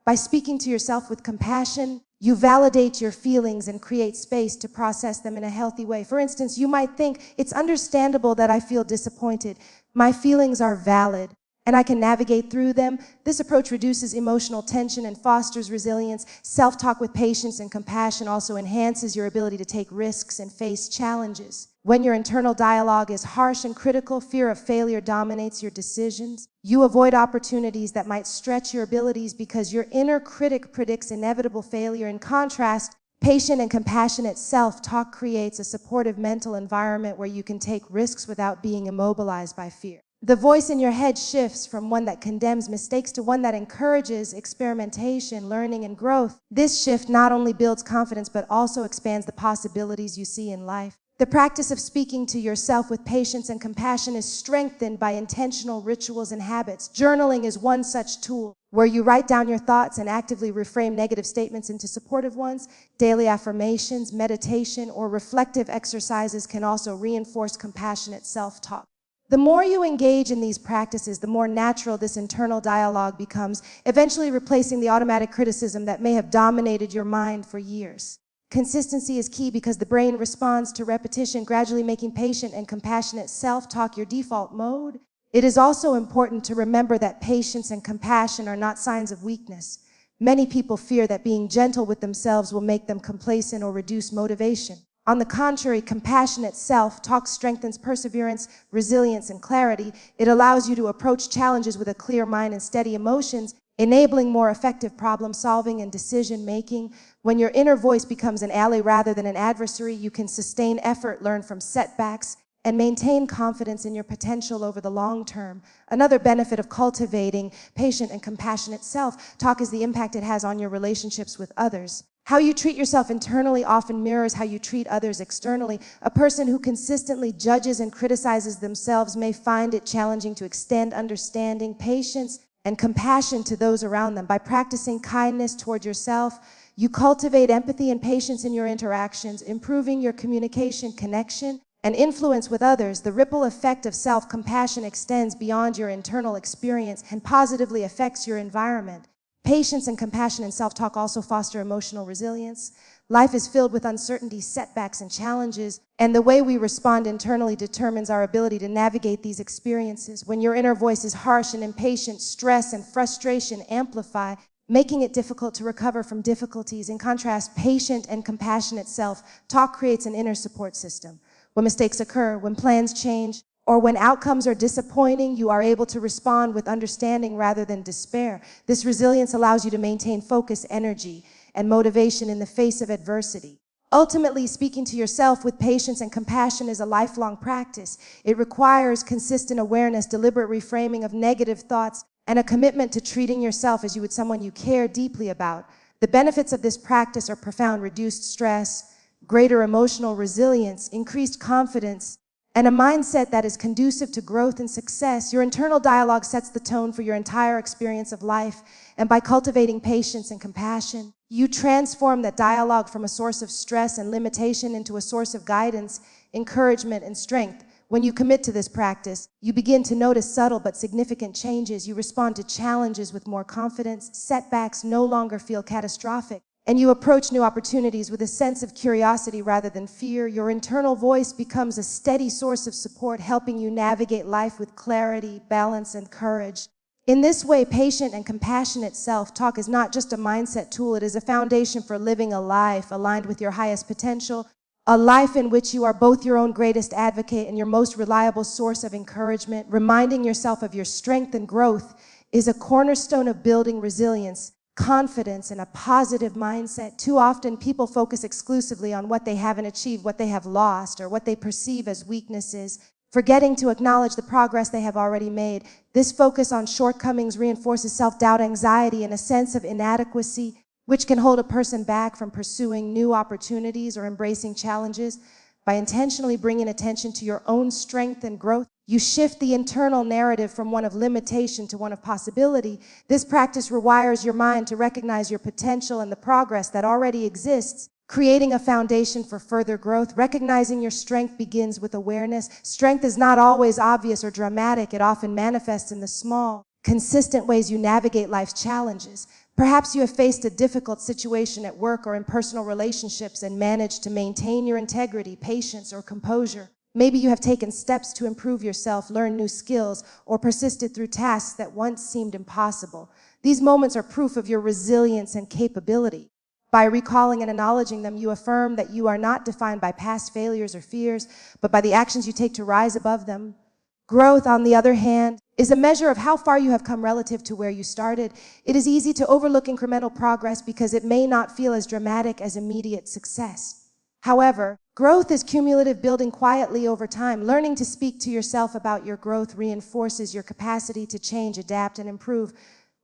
By speaking to yourself with compassion, you validate your feelings and create space to process them in a healthy way. For instance, you might think, it's understandable that I feel disappointed. My feelings are valid, and I can navigate through them. This approach reduces emotional tension and fosters resilience. Self-talk with patience and compassion also enhances your ability to take risks and face challenges. When your internal dialogue is harsh and critical, fear of failure dominates your decisions. You avoid opportunities that might stretch your abilities because your inner critic predicts inevitable failure. In contrast, patient and compassionate self-talk creates a supportive mental environment where you can take risks without being immobilized by fear. The voice in your head shifts from one that condemns mistakes to one that encourages experimentation, learning, and growth. This shift not only builds confidence, but also expands the possibilities you see in life. The practice of speaking to yourself with patience and compassion is strengthened by intentional rituals and habits. Journaling is one such tool, where you write down your thoughts and actively reframe negative statements into supportive ones. Daily affirmations, meditation, or reflective exercises can also reinforce compassionate self-talk. The more you engage in these practices, the more natural this internal dialogue becomes, eventually replacing the automatic criticism that may have dominated your mind for years. Consistency is key because the brain responds to repetition, gradually making patient and compassionate self-talk your default mode. It is also important to remember that patience and compassion are not signs of weakness. Many people fear that being gentle with themselves will make them complacent or reduce motivation. On the contrary, compassionate self-talk strengthens perseverance, resilience, and clarity. It allows you to approach challenges with a clear mind and steady emotions, enabling more effective problem-solving and decision-making. When your inner voice becomes an ally rather than an adversary, you can sustain effort, learn from setbacks, and maintain confidence in your potential over the long term. Another benefit of cultivating patient and compassionate self-talk is the impact it has on your relationships with others. How you treat yourself internally often mirrors how you treat others externally. A person who consistently judges and criticizes themselves may find it challenging to extend understanding, patience, and compassion to those around them. By practicing kindness toward yourself, you cultivate empathy and patience in your interactions, improving your communication, connection, and influence with others. The ripple effect of self-compassion extends beyond your internal experience and positively affects your environment. Patience and compassion and self-talk also foster emotional resilience. Life is filled with uncertainty, setbacks, and challenges, and the way we respond internally determines our ability to navigate these experiences. When your inner voice is harsh and impatient, stress and frustration amplify, making it difficult to recover from difficulties. In contrast, patient and compassionate self-talk creates an inner support system. When mistakes occur, when plans change, or when outcomes are disappointing, you are able to respond with understanding rather than despair. This resilience allows you to maintain focus, energy, and motivation in the face of adversity. Ultimately, speaking to yourself with patience and compassion is a lifelong practice. It requires consistent awareness, deliberate reframing of negative thoughts, and a commitment to treating yourself as you would someone you care deeply about. The benefits of this practice are profound: reduced stress, greater emotional resilience, increased confidence, and a mindset that is conducive to growth and success. Your internal dialogue sets the tone for your entire experience of life, and by cultivating patience and compassion, you transform that dialogue from a source of stress and limitation into a source of guidance, encouragement, and strength. When you commit to this practice, you begin to notice subtle but significant changes. You respond to challenges with more confidence, setbacks no longer feel catastrophic, and you approach new opportunities with a sense of curiosity rather than fear. Your internal voice becomes a steady source of support, helping you navigate life with clarity, balance, and courage. In this way, patient and compassionate self-talk is not just a mindset tool, it is a foundation for living a life aligned with your highest potential, a life in which you are both your own greatest advocate and your most reliable source of encouragement. Reminding yourself of your strength and growth is a cornerstone of building resilience, confidence, and a positive mindset. Too often, people focus exclusively on what they haven't achieved, what they have lost, or what they perceive as weaknesses, forgetting to acknowledge the progress they have already made. This focus on shortcomings reinforces self-doubt, anxiety, and a sense of inadequacy, which can hold a person back from pursuing new opportunities or embracing challenges. By intentionally bringing attention to your own strength and growth, you shift the internal narrative from one of limitation to one of possibility. This practice rewires your mind to recognize your potential and the progress that already exists, creating a foundation for further growth. Recognizing your strength begins with awareness. Strength is not always obvious or dramatic. It often manifests in the small, consistent ways you navigate life's challenges. Perhaps you have faced a difficult situation at work or in personal relationships and managed to maintain your integrity, patience, or composure. Maybe you have taken steps to improve yourself, learn new skills, or persisted through tasks that once seemed impossible. These moments are proof of your resilience and capability. By recalling and acknowledging them, you affirm that you are not defined by past failures or fears, but by the actions you take to rise above them. Growth, on the other hand, is a measure of how far you have come relative to where you started. It is easy to overlook incremental progress because it may not feel as dramatic as immediate success. However, growth is cumulative, building quietly over time. Learning to speak to yourself about your growth reinforces your capacity to change, adapt, and improve.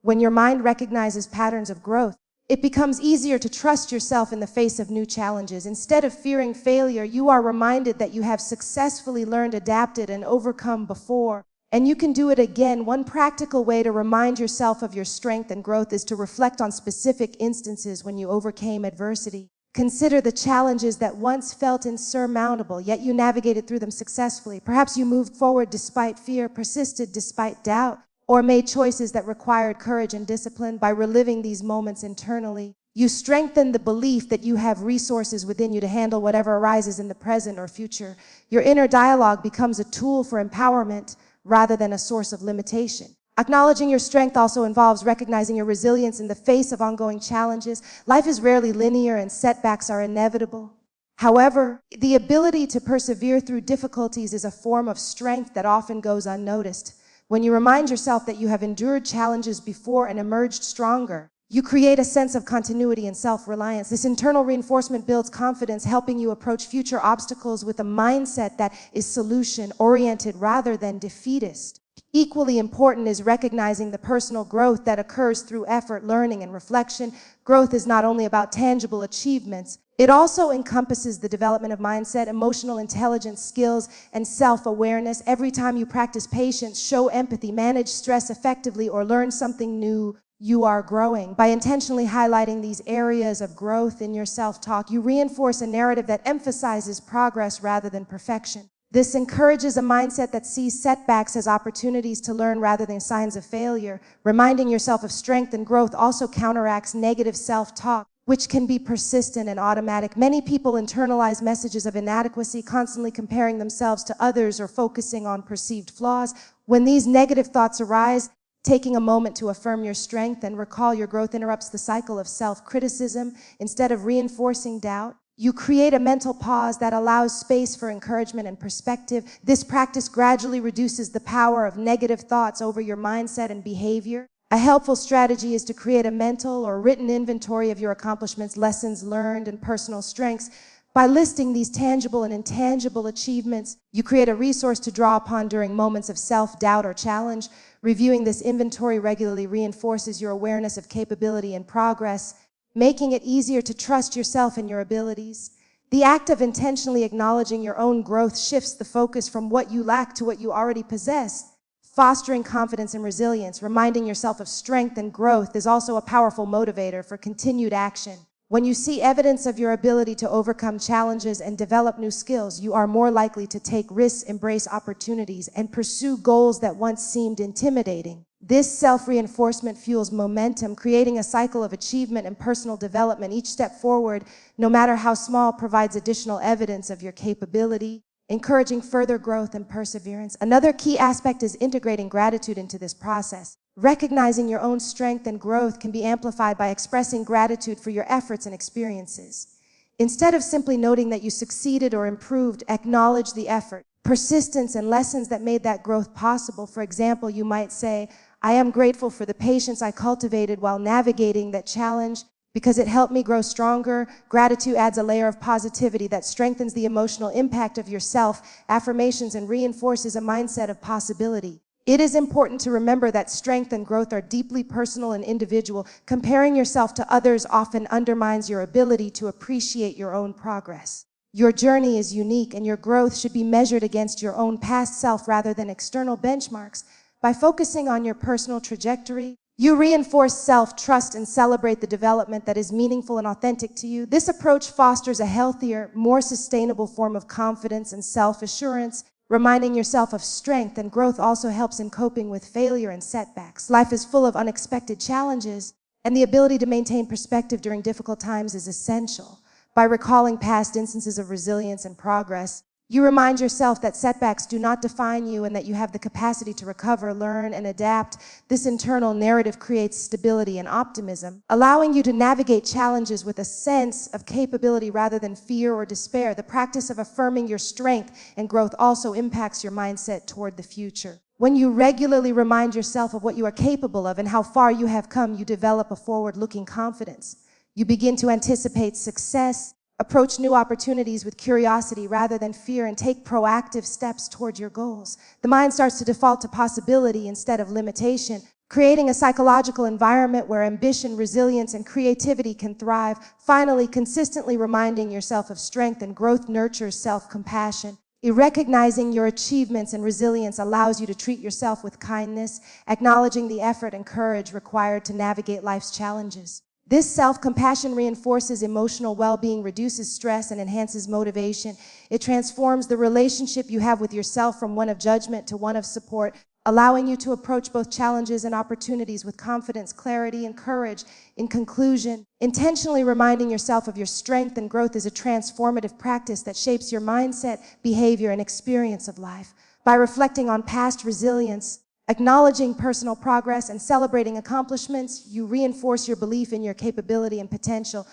When your mind recognizes patterns of growth, it becomes easier to trust yourself in the face of new challenges. Instead of fearing failure, you are reminded that you have successfully learned, adapted, and overcome before, and you can do it again. One practical way to remind yourself of your strength and growth is to reflect on specific instances when you overcame adversity. Consider the challenges that once felt insurmountable, yet you navigated through them successfully. Perhaps you moved forward despite fear, persisted despite doubt, or made choices that required courage and discipline. By reliving these moments internally, you strengthen the belief that you have resources within you to handle whatever arises in the present or future. Your inner dialogue becomes a tool for empowerment rather than a source of limitation. Acknowledging your strength also involves recognizing your resilience in the face of ongoing challenges. Life is rarely linear and setbacks are inevitable. However, the ability to persevere through difficulties is a form of strength that often goes unnoticed. When you remind yourself that you have endured challenges before and emerged stronger, you create a sense of continuity and self-reliance. This internal reinforcement builds confidence, helping you approach future obstacles with a mindset that is solution-oriented rather than defeatist. Equally important is recognizing the personal growth that occurs through effort, learning, and reflection. Growth is not only about tangible achievements, it also encompasses the development of mindset, emotional intelligence, skills, and self-awareness. Every time you practice patience, show empathy, manage stress effectively, or learn something new, you are growing. By intentionally highlighting these areas of growth in your self-talk, you reinforce a narrative that emphasizes progress rather than perfection. This encourages a mindset that sees setbacks as opportunities to learn rather than signs of failure. Reminding yourself of strength and growth also counteracts negative self-talk, which can be persistent and automatic. Many people internalize messages of inadequacy, constantly comparing themselves to others or focusing on perceived flaws. When these negative thoughts arise, taking a moment to affirm your strength and recall your growth interrupts the cycle of self-criticism. Instead of reinforcing doubt, you create a mental pause that allows space for encouragement and perspective. This practice gradually reduces the power of negative thoughts over your mindset and behavior. A helpful strategy is to create a mental or written inventory of your accomplishments, lessons learned, and personal strengths. By listing these tangible and intangible achievements, you create a resource to draw upon during moments of self-doubt or challenge. Reviewing this inventory regularly reinforces your awareness of capability and progress, making it easier to trust yourself and your abilities. The act of intentionally acknowledging your own growth shifts the focus from what you lack to what you already possess, fostering confidence and resilience. Reminding yourself of strength and growth is also a powerful motivator for continued action. When you see evidence of your ability to overcome challenges and develop new skills, you are more likely to take risks, embrace opportunities, and pursue goals that once seemed intimidating. This self-reinforcement fuels momentum, creating a cycle of achievement and personal development. Each step forward, no matter how small, provides additional evidence of your capability, encouraging further growth and perseverance. Another key aspect is integrating gratitude into this process. Recognizing your own strength and growth can be amplified by expressing gratitude for your efforts and experiences. Instead of simply noting that you succeeded or improved, acknowledge the effort, persistence, and lessons that made that growth possible. For example, you might say, I am grateful for the patience I cultivated while navigating that challenge because it helped me grow stronger. Gratitude adds a layer of positivity that strengthens the emotional impact of yourself, affirmations, and reinforces a mindset of possibility. It is important to remember that strength and growth are deeply personal and individual. Comparing yourself to others often undermines your ability to appreciate your own progress. Your journey is unique, and your growth should be measured against your own past self rather than external benchmarks. By focusing on your personal trajectory, you reinforce self-trust and celebrate the development that is meaningful and authentic to you. This approach fosters a healthier, more sustainable form of confidence and self-assurance. Reminding yourself of strength and growth also helps in coping with failure and setbacks. Life is full of unexpected challenges, and the ability to maintain perspective during difficult times is essential. By recalling past instances of resilience and progress, you remind yourself that setbacks do not define you and that you have the capacity to recover, learn, and adapt. This internal narrative creates stability and optimism, allowing you to navigate challenges with a sense of capability rather than fear or despair. The practice of affirming your strength and growth also impacts your mindset toward the future. When you regularly remind yourself of what you are capable of and how far you have come, you develop a forward-looking confidence. You begin to anticipate success, approach new opportunities with curiosity rather than fear, and take proactive steps toward your goals. The mind starts to default to possibility instead of limitation, creating a psychological environment where ambition, resilience, and creativity can thrive. Finally, consistently reminding yourself of strength and growth nurtures self-compassion. Recognizing your achievements and resilience allows you to treat yourself with kindness, acknowledging the effort and courage required to navigate life's challenges. This self-compassion reinforces emotional well-being, reduces stress, and enhances motivation. It transforms the relationship you have with yourself from one of judgment to one of support, allowing you to approach both challenges and opportunities with confidence, clarity, and courage. In conclusion, intentionally reminding yourself of your strength and growth is a transformative practice that shapes your mindset, behavior, and experience of life. By reflecting on past resilience, acknowledging personal progress, and celebrating accomplishments, you reinforce your belief in your capability and potential.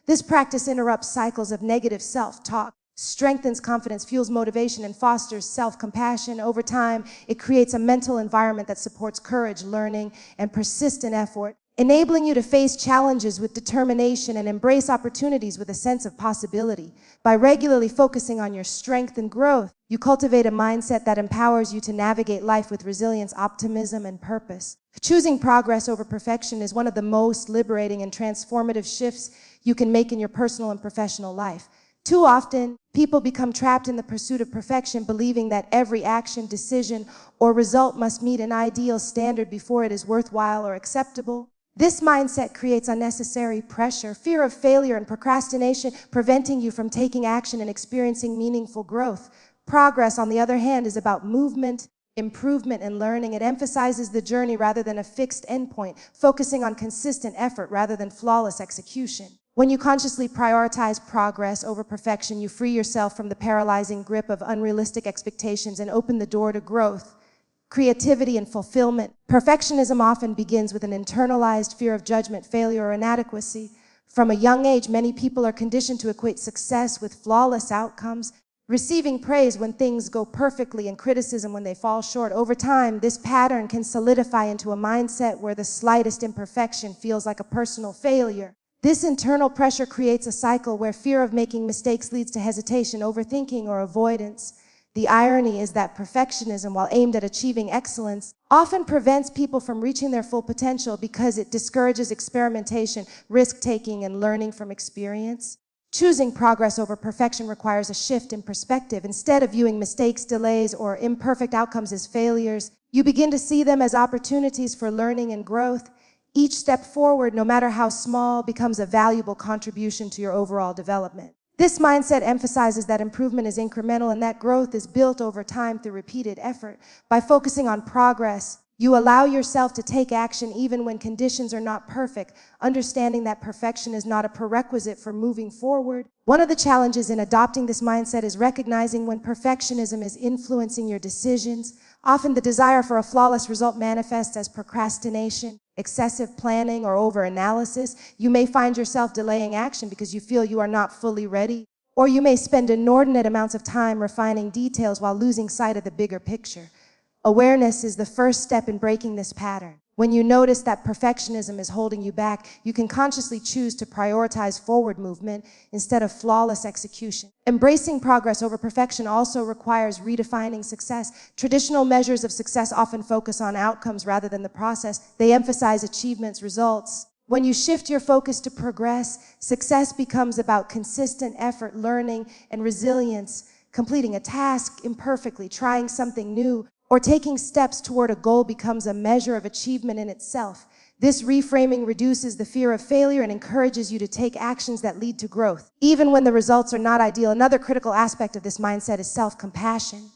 This practice interrupts cycles of negative self-talk, strengthens confidence, fuels motivation, and fosters self-compassion. Over time, it creates a mental environment that supports courage, learning, and persistent effort, enabling you to face challenges with determination and embrace opportunities with a sense of possibility. By regularly focusing on your strength and growth, you cultivate a mindset that empowers you to navigate life with resilience, optimism, and purpose. Choosing progress over perfection is one of the most liberating and transformative shifts you can make in your personal and professional life. Too often, people become trapped in the pursuit of perfection, believing that every action, decision, or result must meet an ideal standard before it is worthwhile or acceptable. This mindset creates unnecessary pressure, fear of failure, and procrastination, preventing you from taking action and experiencing meaningful growth. Progress, on the other hand, is about movement, improvement, and learning. It emphasizes the journey rather than a fixed endpoint, focusing on consistent effort rather than flawless execution. When you consciously prioritize progress over perfection, you free yourself from the paralyzing grip of unrealistic expectations and open the door to growth, creativity, and fulfillment. Perfectionism often begins with an internalized fear of judgment, failure, or inadequacy. From a young age, many people are conditioned to equate success with flawless outcomes, receiving praise when things go perfectly and criticism when they fall short. Over time, this pattern can solidify into a mindset where the slightest imperfection feels like a personal failure. This internal pressure creates a cycle where fear of making mistakes leads to hesitation, overthinking, or avoidance. The irony is that perfectionism, while aimed at achieving excellence, often prevents people from reaching their full potential because it discourages experimentation, risk-taking, and learning from experience. Choosing progress over perfection requires a shift in perspective. Instead of viewing mistakes, delays, or imperfect outcomes as failures, you begin to see them as opportunities for learning and growth. Each step forward, no matter how small, becomes a valuable contribution to your overall development. This mindset emphasizes that improvement is incremental and that growth is built over time through repeated effort. By focusing on progress, you allow yourself to take action even when conditions are not perfect, understanding that perfection is not a prerequisite for moving forward. One of the challenges in adopting this mindset is recognizing when perfectionism is influencing your decisions. Often the desire for a flawless result manifests as procrastination, excessive planning, or over-analysis. You may find yourself delaying action because you feel you are not fully ready, or you may spend inordinate amounts of time refining details while losing sight of the bigger picture. Awareness is the first step in breaking this pattern. When you notice that perfectionism is holding you back, you can consciously choose to prioritize forward movement instead of flawless execution. Embracing progress over perfection also requires redefining success. Traditional measures of success often focus on outcomes rather than the process. They emphasize achievements, results. When you shift your focus to progress, success becomes about consistent effort, learning, and resilience. Completing a task imperfectly, trying something new, or taking steps toward a goal becomes a measure of achievement in itself. This reframing reduces the fear of failure and encourages you to take actions that lead to growth, even when the results are not ideal. Another critical aspect of this mindset is self-compassion.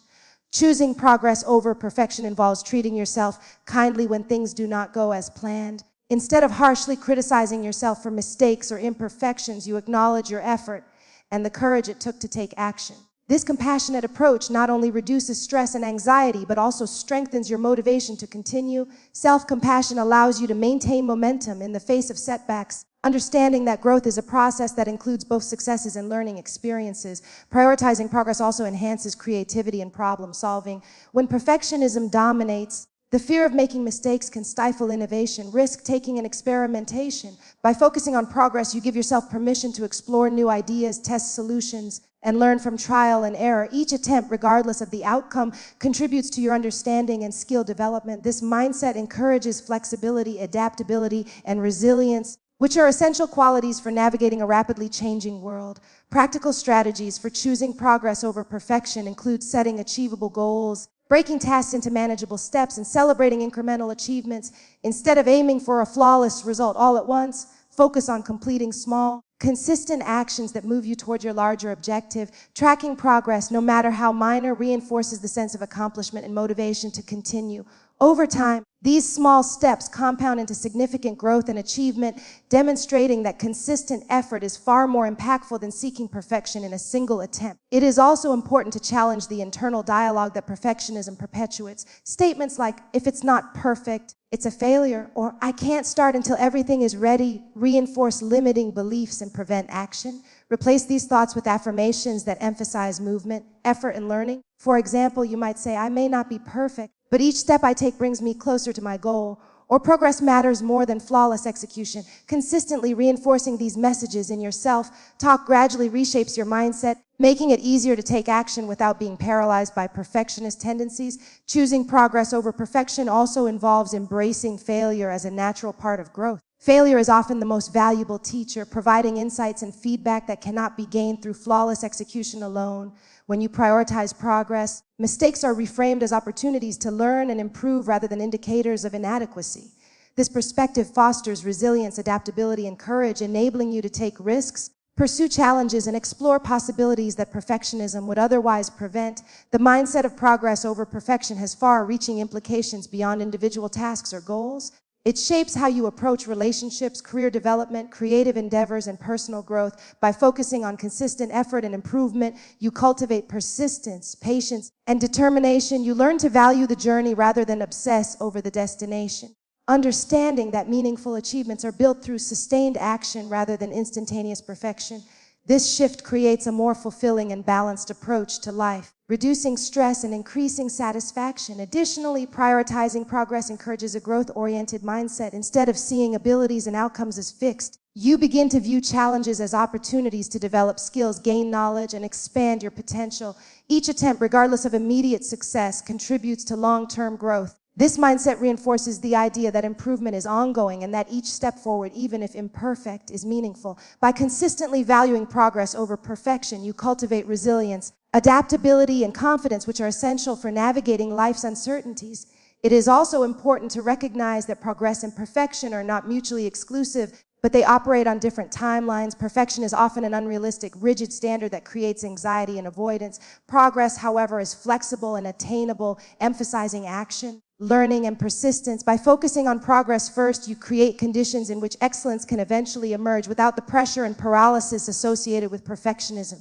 Choosing progress over perfection involves treating yourself kindly when things do not go as planned. Instead of harshly criticizing yourself for mistakes or imperfections, you acknowledge your effort and the courage it took to take action. This compassionate approach not only reduces stress and anxiety, but also strengthens your motivation to continue. Self-compassion allows you to maintain momentum in the face of setbacks, understanding that growth is a process that includes both successes and learning experiences. Prioritizing progress also enhances creativity and problem solving. When perfectionism dominates, the fear of making mistakes can stifle innovation, risk-taking, and experimentation. By focusing on progress, you give yourself permission to explore new ideas, test solutions, and learn from trial and error. Each attempt, regardless of the outcome, contributes to your understanding and skill development. This mindset encourages flexibility, adaptability, and resilience, which are essential qualities for navigating a rapidly changing world. Practical strategies for choosing progress over perfection include setting achievable goals, breaking tasks into manageable steps, and celebrating incremental achievements. Instead of aiming for a flawless result all at once, focus on completing small, consistent actions that move you toward your larger objective. Tracking progress, no matter how minor, reinforces the sense of accomplishment and motivation to continue. Over time, these small steps compound into significant growth and achievement, demonstrating that consistent effort is far more impactful than seeking perfection in a single attempt. It is also important to challenge the internal dialogue that perfectionism perpetuates. Statements like, "If it's not perfect, it's a failure," or "I can't start until everything is ready," reinforce limiting beliefs and prevent action. Replace these thoughts with affirmations that emphasize movement, effort, and learning. For example, you might say, "I may not be perfect, but each step I take brings me closer to my goal," or "Progress matters more than flawless execution." Consistently reinforcing these messages in your self-talk gradually reshapes your mindset, making it easier to take action without being paralyzed by perfectionist tendencies. Choosing progress over perfection also involves embracing failure as a natural part of growth. Failure is often the most valuable teacher, providing insights and feedback that cannot be gained through flawless execution alone. When you prioritize progress, mistakes are reframed as opportunities to learn and improve rather than indicators of inadequacy. This perspective fosters resilience, adaptability, and courage, enabling you to take risks, pursue challenges, and explore possibilities that perfectionism would otherwise prevent. The mindset of progress over perfection has far-reaching implications beyond individual tasks or goals. It shapes how you approach relationships, career development, creative endeavors, and personal growth. By focusing on consistent effort and improvement, you cultivate persistence, patience, and determination. You learn to value the journey rather than obsess over the destination. Understanding that meaningful achievements are built through sustained action rather than instantaneous perfection. This shift creates a more fulfilling and balanced approach to life, reducing stress and increasing satisfaction. Additionally, prioritizing progress encourages a growth-oriented mindset. Instead of seeing abilities and outcomes as fixed, you begin to view challenges as opportunities to develop skills, gain knowledge, and expand your potential. Each attempt, regardless of immediate success, contributes to long-term growth. This mindset reinforces the idea that improvement is ongoing and that each step forward, even if imperfect, is meaningful. By consistently valuing progress over perfection, you cultivate resilience, adaptability, and confidence, which are essential for navigating life's uncertainties. It is also important to recognize that progress and perfection are not mutually exclusive, but they operate on different timelines. Perfection is often an unrealistic, rigid standard that creates anxiety and avoidance. Progress, however, is flexible and attainable, emphasizing action, learning, and persistence. By focusing on progress first, you create conditions in which excellence can eventually emerge without the pressure and paralysis associated with perfectionism.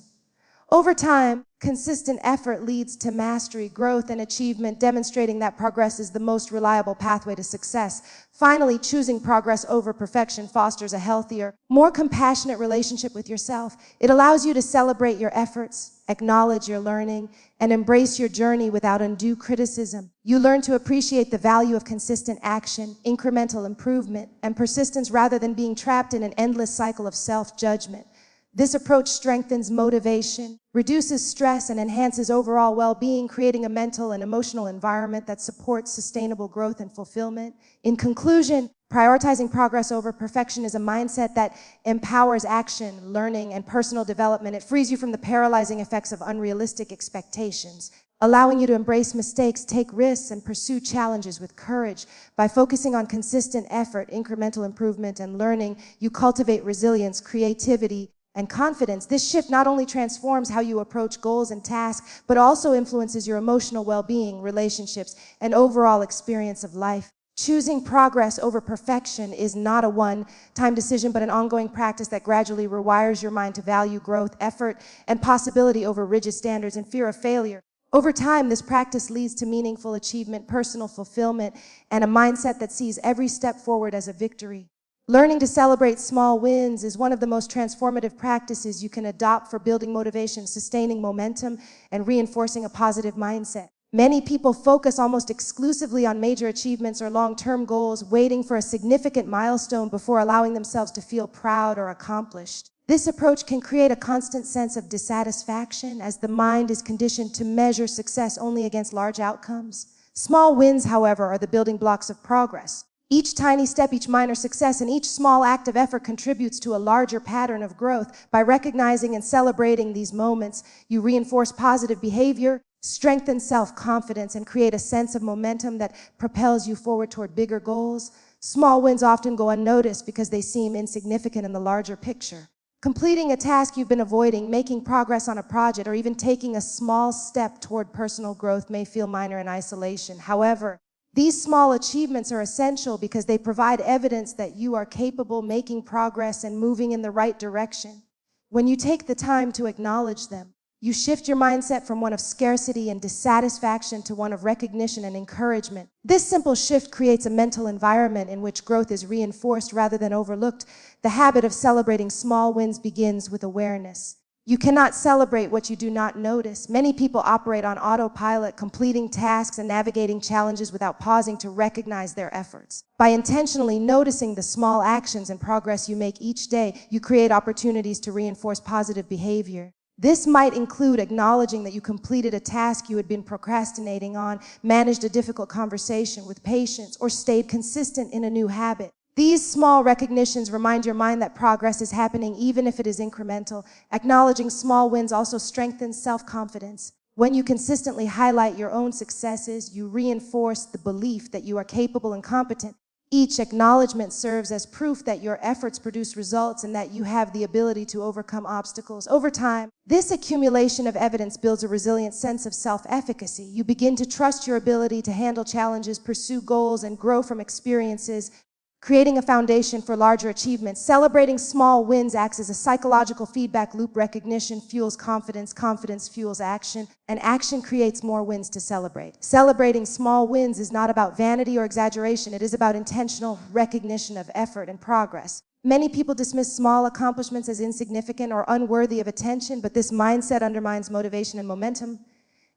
Over time, consistent effort leads to mastery, growth, and achievement, demonstrating that progress is the most reliable pathway to success. Finally, choosing progress over perfection fosters a healthier, more compassionate relationship with yourself. It allows you to celebrate your efforts, acknowledge your learning, and embrace your journey without undue criticism. You learn to appreciate the value of consistent action, incremental improvement, and persistence rather than being trapped in an endless cycle of self-judgment. This approach strengthens motivation, reduces stress, and enhances overall well-being, creating a mental and emotional environment that supports sustainable growth and fulfillment. In conclusion, prioritizing progress over perfection is a mindset that empowers action, learning, and personal development. It frees you from the paralyzing effects of unrealistic expectations, allowing you to embrace mistakes, take risks, and pursue challenges with courage. By focusing on consistent effort, incremental improvement, and learning, you cultivate resilience, creativity, and confidence. This shift not only transforms how you approach goals and tasks, but also influences your emotional well-being, relationships, and overall experience of life. Choosing progress over perfection is not a one-time decision, but an ongoing practice that gradually rewires your mind to value growth, effort, and possibility over rigid standards and fear of failure. Over time, this practice leads to meaningful achievement, personal fulfillment, and a mindset that sees every step forward as a victory. Learning to celebrate small wins is one of the most transformative practices you can adopt for building motivation, sustaining momentum, and reinforcing a positive mindset. Many people focus almost exclusively on major achievements or long-term goals, waiting for a significant milestone before allowing themselves to feel proud or accomplished. This approach can create a constant sense of dissatisfaction as the mind is conditioned to measure success only against large outcomes. Small wins, however, are the building blocks of progress. Each tiny step, each minor success, and each small act of effort contributes to a larger pattern of growth. By recognizing and celebrating these moments, you reinforce positive behavior, strengthen self-confidence, and create a sense of momentum that propels you forward toward bigger goals. Small wins often go unnoticed because they seem insignificant in the larger picture. Completing a task you've been avoiding, making progress on a project, or even taking a small step toward personal growth may feel minor in isolation. However, these small achievements are essential because they provide evidence that you are capable, making progress, and moving in the right direction. When you take the time to acknowledge them, you shift your mindset from one of scarcity and dissatisfaction to one of recognition and encouragement. This simple shift creates a mental environment in which growth is reinforced rather than overlooked. The habit of celebrating small wins begins with awareness. You cannot celebrate what you do not notice. Many people operate on autopilot, completing tasks and navigating challenges without pausing to recognize their efforts. By intentionally noticing the small actions and progress you make each day, you create opportunities to reinforce positive behavior. This might include acknowledging that you completed a task you had been procrastinating on, managed a difficult conversation with patience, or stayed consistent in a new habit. These small recognitions remind your mind that progress is happening even if it is incremental. Acknowledging small wins also strengthens self-confidence. When you consistently highlight your own successes, you reinforce the belief that you are capable and competent. Each acknowledgement serves as proof that your efforts produce results and that you have the ability to overcome obstacles. Over time, this accumulation of evidence builds a resilient sense of self-efficacy. You begin to trust your ability to handle challenges, pursue goals, and grow from experiences, creating a foundation for larger achievements. Celebrating small wins acts as a psychological feedback loop. Recognition fuels confidence, confidence fuels action, and action creates more wins to celebrate. Celebrating small wins is not about vanity or exaggeration. It is about intentional recognition of effort and progress. Many people dismiss small accomplishments as insignificant or unworthy of attention, but this mindset undermines motivation and momentum.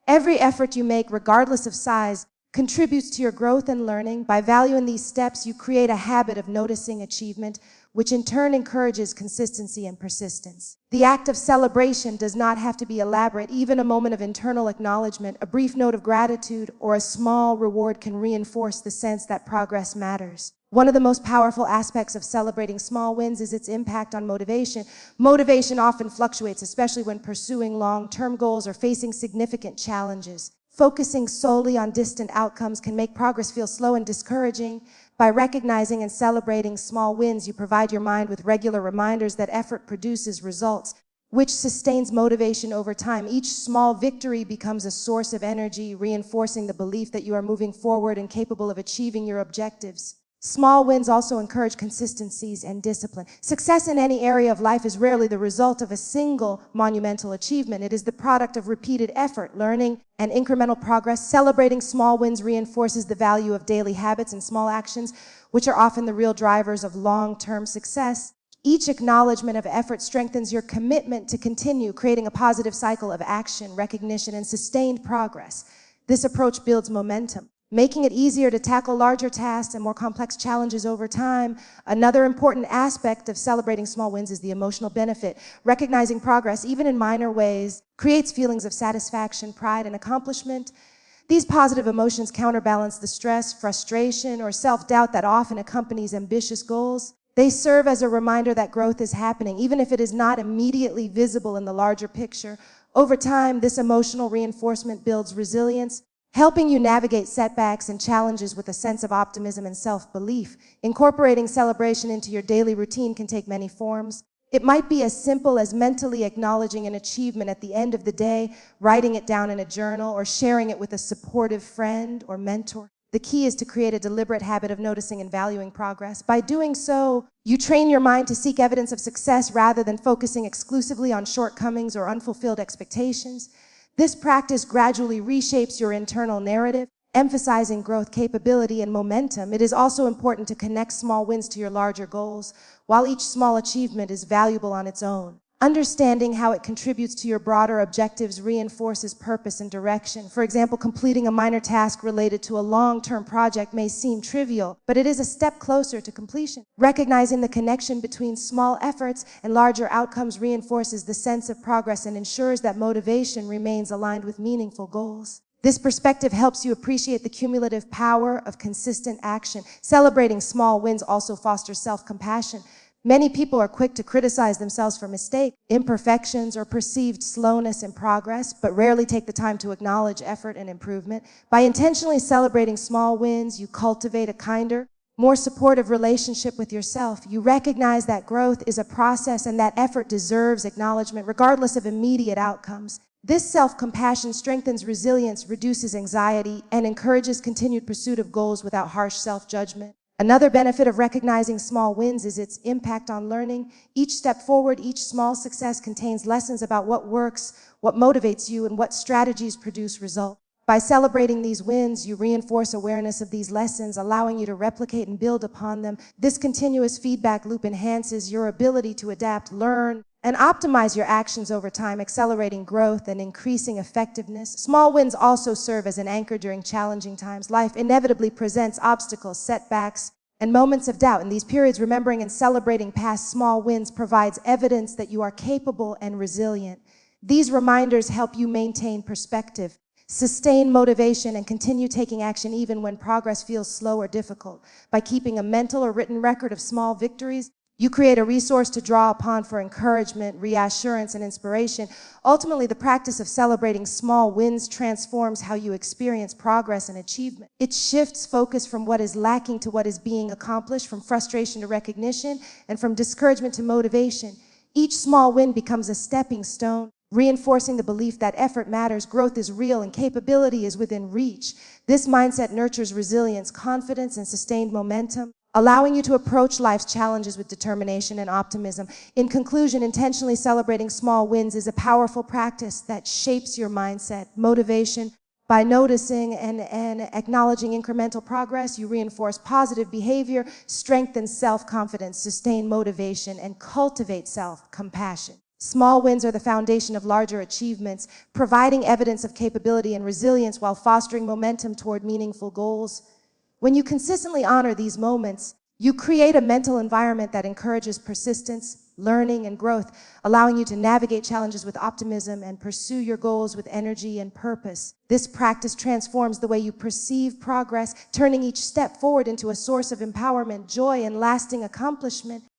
Every effort you make, regardless of size, contributes to your growth and learning. By valuing these steps, you create a habit of noticing achievement, which in turn encourages consistency and persistence. The act of celebration does not have to be elaborate. Even a moment of internal acknowledgement, a brief note of gratitude, or a small reward can reinforce the sense that progress matters. One of the most powerful aspects of celebrating small wins is its impact on motivation. Motivation often fluctuates, especially when pursuing long-term goals or facing significant challenges. Focusing solely on distant outcomes can make progress feel slow and discouraging. By recognizing and celebrating small wins, you provide your mind with regular reminders that effort produces results, which sustains motivation over time. Each small victory becomes a source of energy, reinforcing the belief that you are moving forward and capable of achieving your objectives. Small wins also encourage consistencies and discipline. Success in any area of life is rarely the result of a single monumental achievement. It is the product of repeated effort, learning, and incremental progress. Celebrating small wins reinforces the value of daily habits and small actions, which are often the real drivers of long-term success. Each acknowledgement of effort strengthens your commitment to continue, creating a positive cycle of action, recognition, and sustained progress. This approach builds momentum, making it easier to tackle larger tasks and more complex challenges over time. Another important aspect of celebrating small wins is the emotional benefit. Recognizing progress, even in minor ways, creates feelings of satisfaction, pride, and accomplishment. These positive emotions counterbalance the stress, frustration, or self-doubt that often accompanies ambitious goals. They serve as a reminder that growth is happening, even if it is not immediately visible in the larger picture. Over time, this emotional reinforcement builds resilience, helping you navigate setbacks and challenges with a sense of optimism and self-belief. Incorporating celebration into your daily routine can take many forms. It might be as simple as mentally acknowledging an achievement at the end of the day, writing it down in a journal, or sharing it with a supportive friend or mentor. The key is to create a deliberate habit of noticing and valuing progress. By doing so, you train your mind to seek evidence of success rather than focusing exclusively on shortcomings or unfulfilled expectations. This practice gradually reshapes your internal narrative, emphasizing growth, capability, and momentum. It is also important to connect small wins to your larger goals. While each small achievement is valuable on its own, understanding how it contributes to your broader objectives reinforces purpose and direction. For example, completing a minor task related to a long-term project may seem trivial, but it is a step closer to completion. Recognizing the connection between small efforts and larger outcomes reinforces the sense of progress and ensures that motivation remains aligned with meaningful goals. This perspective helps you appreciate the cumulative power of consistent action. Celebrating small wins also fosters self-compassion. Many people are quick to criticize themselves for mistakes, imperfections, or perceived slowness in progress, but rarely take the time to acknowledge effort and improvement. By intentionally celebrating small wins, you cultivate a kinder, more supportive relationship with yourself. You recognize that growth is a process and that effort deserves acknowledgement, regardless of immediate outcomes. This self-compassion strengthens resilience, reduces anxiety, and encourages continued pursuit of goals without harsh self-judgment. Another benefit of recognizing small wins is its impact on learning. Each step forward, each small success contains lessons about what works, what motivates you, and what strategies produce results. By celebrating these wins, you reinforce awareness of these lessons, allowing you to replicate and build upon them. This continuous feedback loop enhances your ability to adapt, learn, and optimize your actions over time, accelerating growth and increasing effectiveness. Small wins also serve as an anchor during challenging times. Life inevitably presents obstacles, setbacks, and moments of doubt. In these periods, remembering and celebrating past small wins provides evidence that you are capable and resilient. These reminders help you maintain perspective, sustain motivation, and continue taking action even when progress feels slow or difficult. By keeping a mental or written record of small victories, you create a resource to draw upon for encouragement, reassurance, and inspiration. Ultimately, the practice of celebrating small wins transforms how you experience progress and achievement. It shifts focus from what is lacking to what is being accomplished, from frustration to recognition, and from discouragement to motivation. Each small win becomes a stepping stone, reinforcing the belief that effort matters, growth is real, and capability is within reach. This mindset nurtures resilience, confidence, and sustained momentum, allowing you to approach life's challenges with determination and optimism. In conclusion, intentionally celebrating small wins is a powerful practice that shapes your mindset, motivation. By noticing and acknowledging incremental progress, you reinforce positive behavior, strengthen self-confidence, sustain motivation, and cultivate self-compassion. Small wins are the foundation of larger achievements, providing evidence of capability and resilience while fostering momentum toward meaningful goals. When you consistently honor these moments, you create a mental environment that encourages persistence, learning, and growth, allowing you to navigate challenges with optimism and pursue your goals with energy and purpose. This practice transforms the way you perceive progress, turning each step forward into a source of empowerment, joy, and lasting accomplishment.